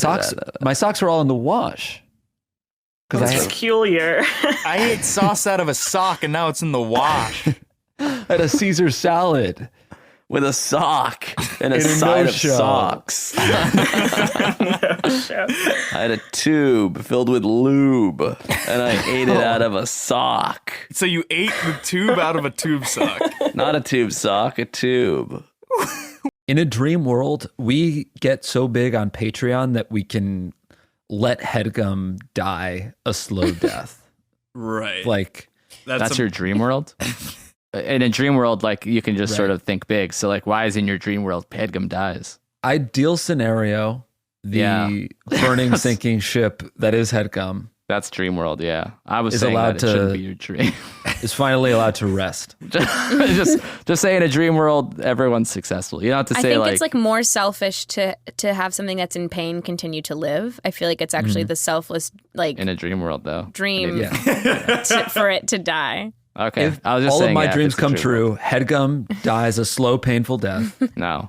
socks are all in the wash. That's peculiar. I ate sauce out of a sock, and now it's in the wash. At a Caesar salad with a sock and a In a side of no-show. socks. I had a tube filled with lube, and I ate it out of a sock. So you ate the tube out of a tube sock? Not a tube sock, a tube. In a dream world, we get so big on Patreon that we can let Headgum die a slow death. Right. Like That's your dream world? In a dream world, like you can just Right. sort of think big. So like, why is in your dream world Headgum dies? ideal scenario, the burning, sinking ship that is Headgum. That's dream world, yeah. I was is saying allowed that it to shouldn't be your dream. Is finally allowed to rest. just say in a dream world, everyone's successful. You don't have to I say think like it's like more selfish to have something that's in pain continue to live. I feel like it's actually the selfless in a dream world though. dream for it to die. Okay, If I was just all saying, of my yeah, dreams it's a come dream true, Headgum dies a slow, painful death. No,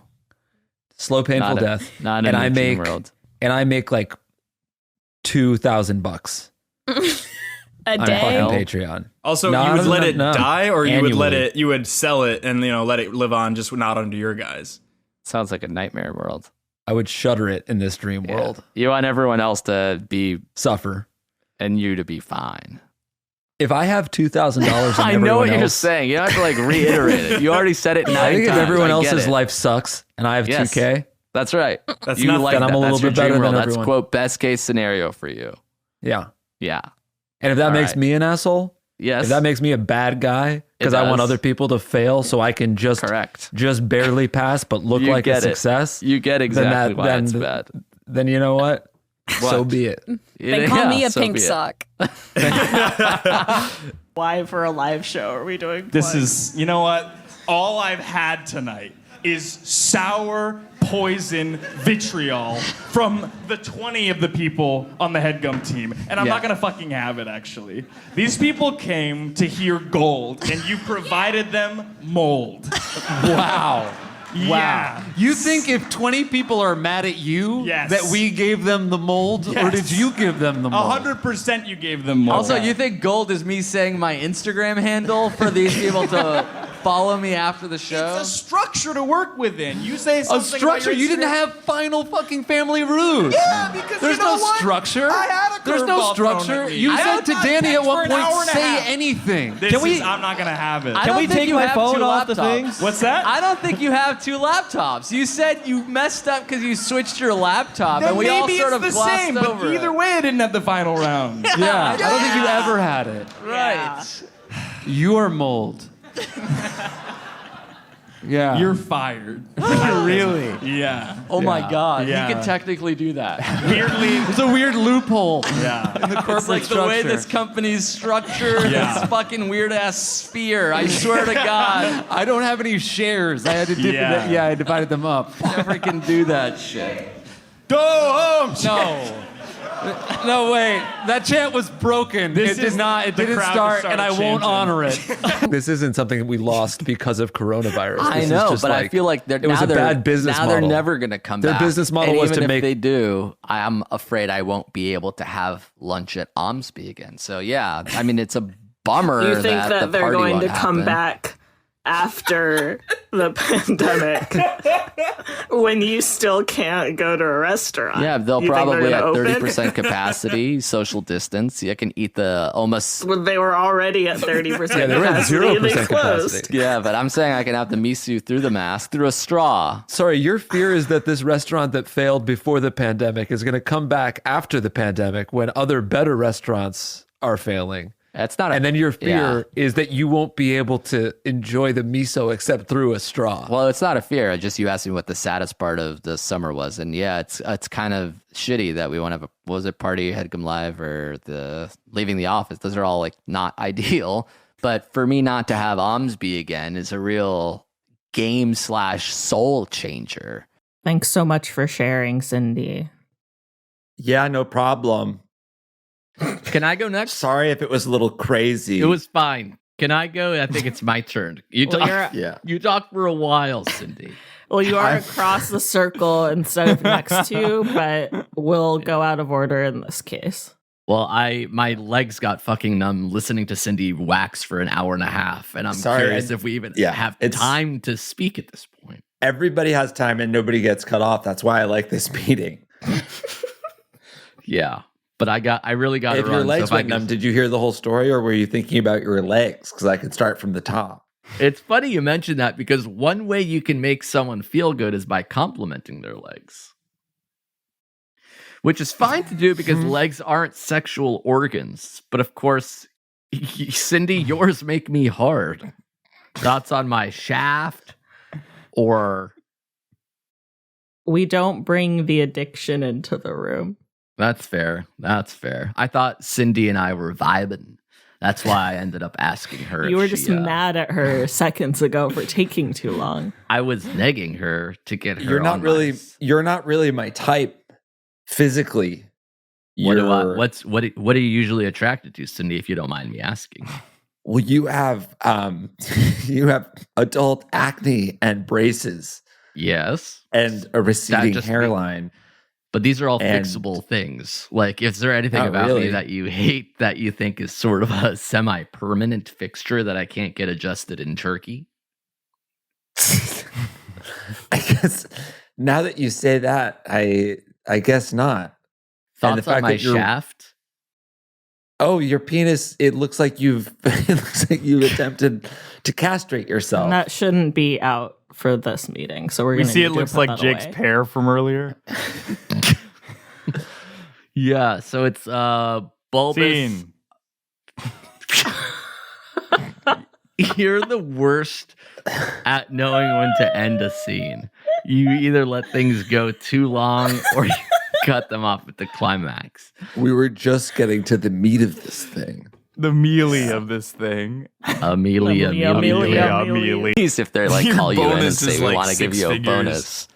slow, painful Not a- death. not in and a I dream make world. and I make like $2,000 A on day? fucking Patreon. Also, No, you would no, let no, it no. die, or you would let Annually. it, you would sell it and let it live on, just not under your guys. Sounds like a nightmare world. I would shutter it in this dream world. You want everyone else to be suffer, and you to be fine. If I have $2,000, I know what you're saying. You don't have to like reiterate it. You already said it 9 times. I think if everyone I get else's it. life sucks and I have Yes. 2K, That's right. That's you nothing. like Then I'm that. a little That's your bit better dream than world. That's everyone. quote best case scenario for you. yeah. Yeah. And if that All makes right. me an asshole, Yes. if that makes me a bad guy because I want does. other people to fail so I can just barely pass but look You like a get it. success, You get exactly why it's bad. Then you know what? So What? be it. They call me a so pink be it. sock. Why for a live show are we doing? This plugs? is, you know what? All I've had tonight is sour poison vitriol from the 20 of the people on the Headgum team. And I'm not going to fucking have it, actually. These people came to hear gold, and you provided them mold. Wow. Yeah. You think if 20 people are mad at you Yes. that we gave them the mold, or Yes. did you give them the mold? 100% you gave them mold. Also, you think gold is me saying my Instagram handle for these people to follow me after the show? It's a structure to work within. You say something A structure? about your You didn't script- have final fucking family roots. Yeah, because there's you know no what? structure. I had a There's no curveball thrown structure. at me. You I said had to my Danny text at one for an point, hour and a say half. anything. I'm not gonna have it. Can we take my phone off the thing? What's that? I don't think you have two laptops. You said you messed up because you switched your laptop, Then and we all maybe sort it's of the glossed same, over but either it. way, I didn't have the final round. Yeah, I don't think you ever had it. Right. You are mold. Yeah. You're fired. Really? Yeah. Oh my God. Yeah. You could technically do that. Weirdly, it's a weird loophole. Yeah. In the corporate It's like structure. the way this company's structured, Yeah. this fucking weird ass sphere. I swear to God. I don't have any shares. I had to dip Yeah. it. Yeah, I divided them up. Never can do that shit. Go home. No. No, wait. That chant was broken. This It did is not. It the didn't crowd start, started and I won't chanting. honor it. This isn't something we lost because of coronavirus. I This is know, just but I feel like it was a bad business now model. they're never going to come Their back. business model and was even to if make. they do, I'm afraid I won't be able to have lunch at Omsby again. So yeah, I mean it's a bummer. You think that that the they're party going won't to come happen. back after the pandemic when you still can't go to a restaurant? Yeah, they'll You think they're probably gonna at open? 30% capacity, social distance. You can eat the almost. Well, they were already at 30% Yeah, they were at capacity. 0% They closed. Yeah, but I'm saying I can have the miso through the mask through a straw. Sorry, your fear is that this restaurant that failed before the pandemic is going to come back after the pandemic when other better restaurants are failing. That's not. And then your fear is that you won't be able to enjoy the miso except through a straw. Well, it's not a fear. Just you asked me what the saddest part of the summer was, and yeah, it's kind of shitty that we won't have a party, Headgum Live, or the leaving the office. Those are all like not ideal. But for me not to have Omsby again is a real game/soul changer. Thanks so much for sharing, Cindy. Yeah, no problem. Can I go next? Sorry if it was a little crazy. It was fine. Can I go? I think it's my turn. You Well, talk. you're- You talk for a while, Cindy. Well, you are across the circle instead of next to, but we'll go out of order in this case. Well, my legs got fucking numb listening to Cindy wax for an hour and a half, and I'm Sorry, curious if we even have time to speak at this point. Everybody has time and nobody gets cut off. That's why I like this meeting. Yeah, but I really got If to your run. legs so if I went can- numb, did you hear the whole story or were you thinking about your legs? Because I could start from the top. It's funny you mentioned that because one way you can make someone feel good is by complimenting their legs. Which is fine to do because legs aren't sexual organs. But of course, Cindy, yours make me hard. Thoughts on my shaft or... We don't bring the addiction into the room. That's fair. That's fair. I thought Cindy and I were vibing. That's why I ended up asking her. You if were she, just mad at her seconds ago for taking too long. I was negging her to get her. You're not on really you're not really my type physically. What do I, You're- what are you usually attracted to, Cindy? If you don't mind me asking. Well, you have you have adult acne and braces. Yes. And a receding just hairline. But these are all And- fixable things. Like, is there anything Not about really. me that you hate that you think is sort of a semi-permanent fixture that I can't get adjusted in Turkey? I guess now that you say that, I guess not. And the Thoughts on fact my that you're- shaft? Oh, your penis! It looks like you've attempted to castrate yourself. And that shouldn't be out for this meeting. So we're We gonna see need it to looks put like that Jake's away. pear from earlier. Yeah, so it's bulbous. Scene. You're the worst at knowing when to end a scene. You either let things go too long or you cut them off at the climax. We were just getting to the meat of this thing. The mealy of this thing. Amelia. Please, if they're like Your call you in and bonus say is we like want to give 6 you a figures. bonus.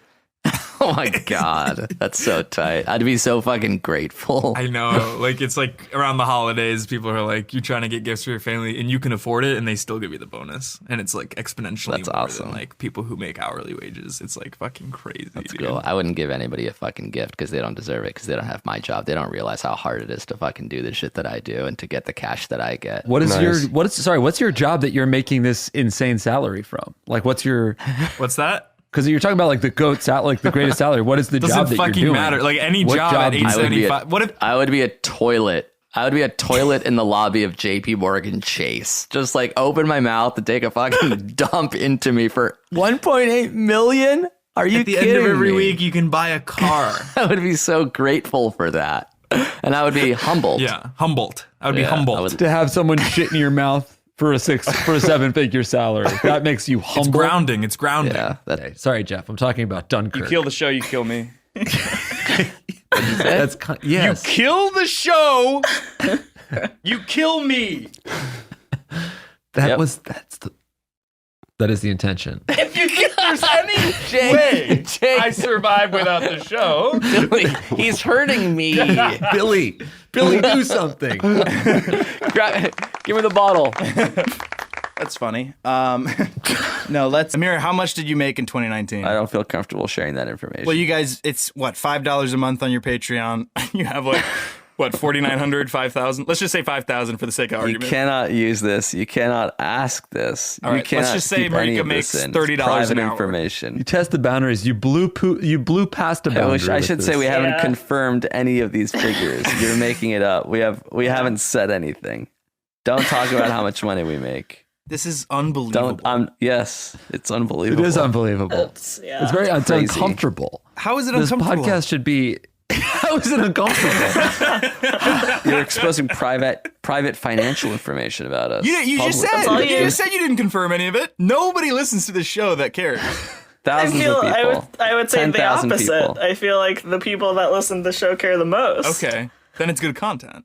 Oh my God. That's so tight. I'd be so fucking grateful. I know. Like, it's like around the holidays, people are like, you're trying to get gifts for your family and you can afford it, and they still give you the bonus. And it's like exponentially That's more awesome. than like people who make hourly wages. It's like fucking crazy. That's dude. cool. I wouldn't give anybody a fucking gift because they don't deserve it, because they don't have my job. They don't realize how hard it is to fucking do the shit that I do and to get the cash that I get. What's your job that you're making this insane salary from? Like, what's that? Because you're talking about like the like the greatest salary. What is the job that you're doing? Doesn't fucking matter. Like any What job at 875. What if I would be a toilet? I would be a toilet in the lobby of JP Morgan Chase. Just like open my mouth to take a fucking dump into me for 1.8 million? Are you at the kidding end of every me? week you can buy a car? I would be so grateful for that. And I would be humbled. Yeah, humbled. I would be humbled. To have someone shit in your mouth for a 7-figure salary. That makes you humble. It's grounding. It's grounding. Yeah. Okay, sorry, Jeff. I'm talking about Dunkirk. You kill the show, you kill me. Yes. You kill the show, you kill me. That is the intention. If there's any way I survive without the show, Billy, he's hurting me. Billy, do something. Give me the bottle. That's funny. No, Amir, how much did you make in 2019? I don't feel comfortable sharing that information. Well, you guys, it's what, $5 a month on your Patreon. You have like, what, 4,900, 5,000? Let's just say 5,000 for the sake of argument. You cannot use this. You cannot ask this. All right, you cannot let's just say keep any Marika of makes this in. $30 It's private an hour. information. You test the boundaries. You blew past a boundary. I should with say this. we haven't confirmed any of these figures. You're making it up. We haven't said anything. Don't talk about how much money we make. This is unbelievable. Yes, it's unbelievable. It is unbelievable. It's very Crazy. uncomfortable. How is it this uncomfortable? This podcast should be. How is it uncomfortable? You're exposing private financial information about us. You just said you didn't confirm any of it. Nobody listens to this show that cares. Thousands of people. I would say the 10,000 opposite. people. I feel like the people that listen to the show care the most. Okay, then it's good content.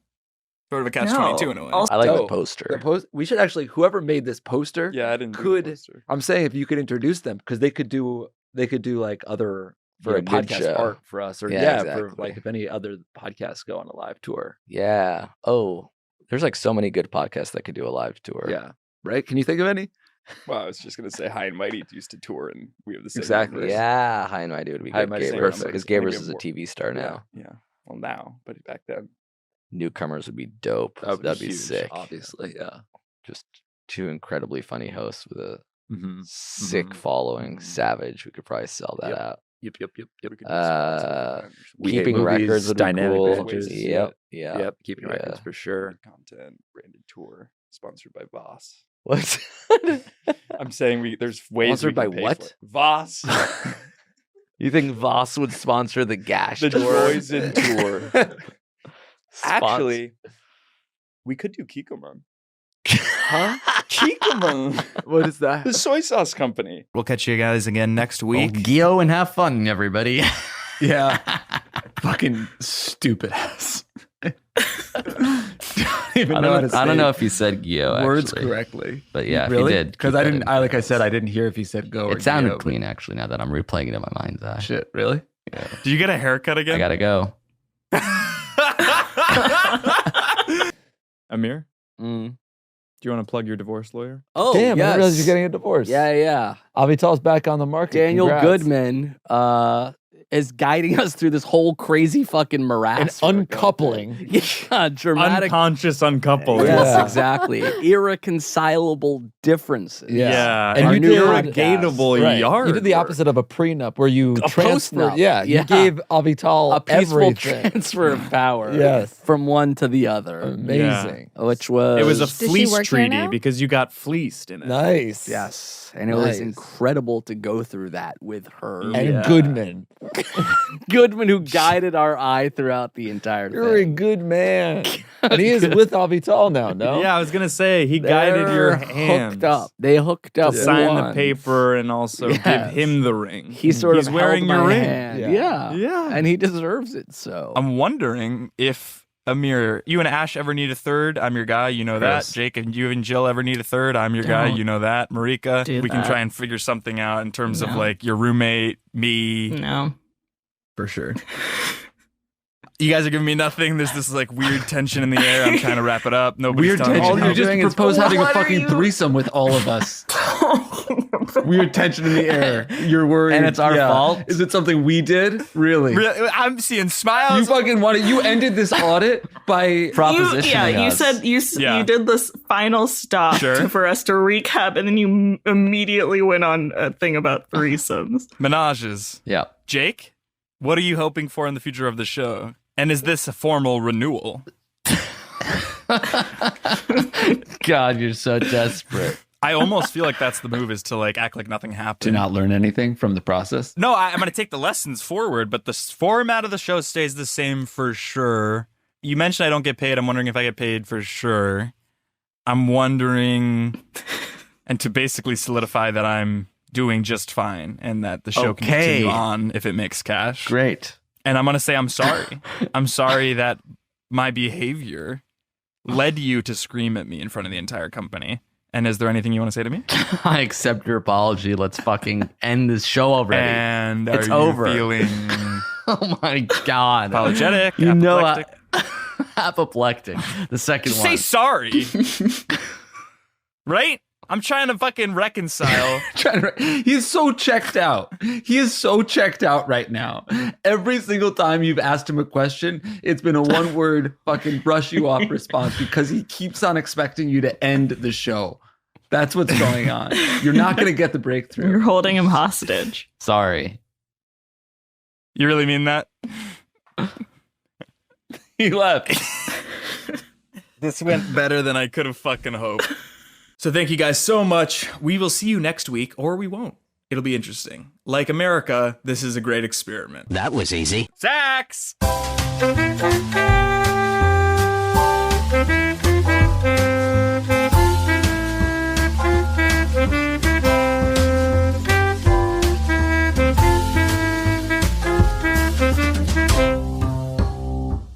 Sort of a catch-22 in a way. I like the poster. We should actually, whoever made this poster, I didn't do the poster. I'm saying if you could introduce them, because they could do like other For a good podcast show. art for us, or Yeah, for exactly. like if any other podcasts go on a live tour. Yeah. Oh, there's like so many good podcasts that could do a live tour. Yeah. Right? Can you think of any? Well, I was just gonna say High and Mighty used to tour, and we have the same. Exactly. numbers. Yeah, High and Mighty would be High and good. Mighty's Gabers, perfect. because Maybe Gabers is a more- TV star now. Yeah. Well, now, but back then. Newcomers would be dope. That'd be huge, sick. Obviously, yeah. Just two incredibly funny hosts with a Mhm. sick following. Savage. We could probably sell that out. Yep. We could be sponsored by them. We Keeping hate movies, records would dynamic be cool. pages. Yep. Yeah. Yep. Keeping Yeah. records for sure. Content, branded tour, sponsored by Voss. What? I'm saying there's ways. Sponsored we can by pay what? for it. Voss. You think Voss would sponsor the Gash The tour? Poison tour. Actually, we could do Kikkoman. Huh? Kikkoman. What is that? The soy sauce company. We'll catch you guys again next week. Gio and have fun, everybody. Yeah. Fucking stupid ass. I don't know if he said Gio words actually. correctly. But yeah, if really? he did. Because keep I that didn't. in Like I mind. said, I didn't hear if he said go or It sounded Gio, but- clean actually. Now that I'm replaying it in my mind's eye. Shit, really? Yeah. Did you get a haircut again? I gotta go. Amir, Mm. do you want to plug your divorce lawyer? Oh, Damn, I yes. didn't realize you're getting a divorce. Yeah. Avital's back on the market. Daniel Congrats. Goodman is guiding us through this whole crazy fucking morass. And uncoupling. Yeah, dramatic. Unconscious uncoupling. Yes, Yeah. exactly. Irreconcilable differences. Yeah. And Our you new did irrigatable right. yard. You did the opposite of a prenup where you A transferred. postnup. Yeah, Yeah. you gave Avital A peaceful everything. transfer of power Yes. from one to the other. Amazing. Which was It was a Does she fleece work here treaty now? because you got fleeced in it. Nice. Yes. And it was Nice. incredible to go through that with her. And Yeah. Goodman. Goodman, who guided our eye throughout the entire You're a thing. good man. And he is with Avital now, no? Yeah, I was gonna say he guided your They're hands hooked up. They hooked to up. sign the once. paper and also Yes. give him the ring. He sort He's of wearing held your my ring. hand. Yeah. Yeah. And he deserves it. So I'm wondering if Amir, you and Ash ever need a third? I'm your guy, you know Chris. that. Jake and you and Jill ever need a third? I'm your guy, Don't you know that. Marika, do we can that. try and figure something out in terms of No. like your roommate, me. No. For sure. You guys are giving me nothing. There's this like weird tension in the air. I'm trying to wrap it up. Nobody's Weird telling me tension. how- You just propose having a fucking threesome with all of us. Weird tension in the air. You're worried, And it's our fault? Is it something we did? Really? I'm seeing smiles. You fucking wanted. You ended this audit by You said you did this final stop for us to recap, and then you immediately went on a thing about threesomes. Menages. Yeah. Jake, what are you hoping for in the future of the show? And is this a formal renewal? God, you're so desperate. I almost feel like that's the move, is to like act like nothing happened. To not learn anything from the process? No, I'm going to take the lessons forward, but the format of the show stays the same for sure. You mentioned I don't get paid. I'm wondering if I get paid for sure. I'm wondering, and to basically solidify that I'm doing just fine and that the show can continue on if it makes cash. Great. And I'm going to say I'm sorry. I'm sorry that my behavior led you to scream at me in front of the entire company. And is there anything you want to say to me? I accept your apology. Let's fucking end this show already. And it's are you over. feeling oh my God. apologetic? You know, apoplectic? apoplectic. The second Just one. say sorry. Right? I'm trying to fucking reconcile. He's so checked out. He is so checked out right now. Every single time you've asked him a question, it's been a one-word fucking brush you off response because he keeps on expecting you to end the show. That's what's going on. You're not going to get the breakthrough. You're holding him hostage. Sorry. You really mean that? He left. This went better than I could have fucking hoped. So thank you guys so much. We will see you next week, or we won't. It'll be interesting. Like America, this is a great experiment. That was easy. Sax!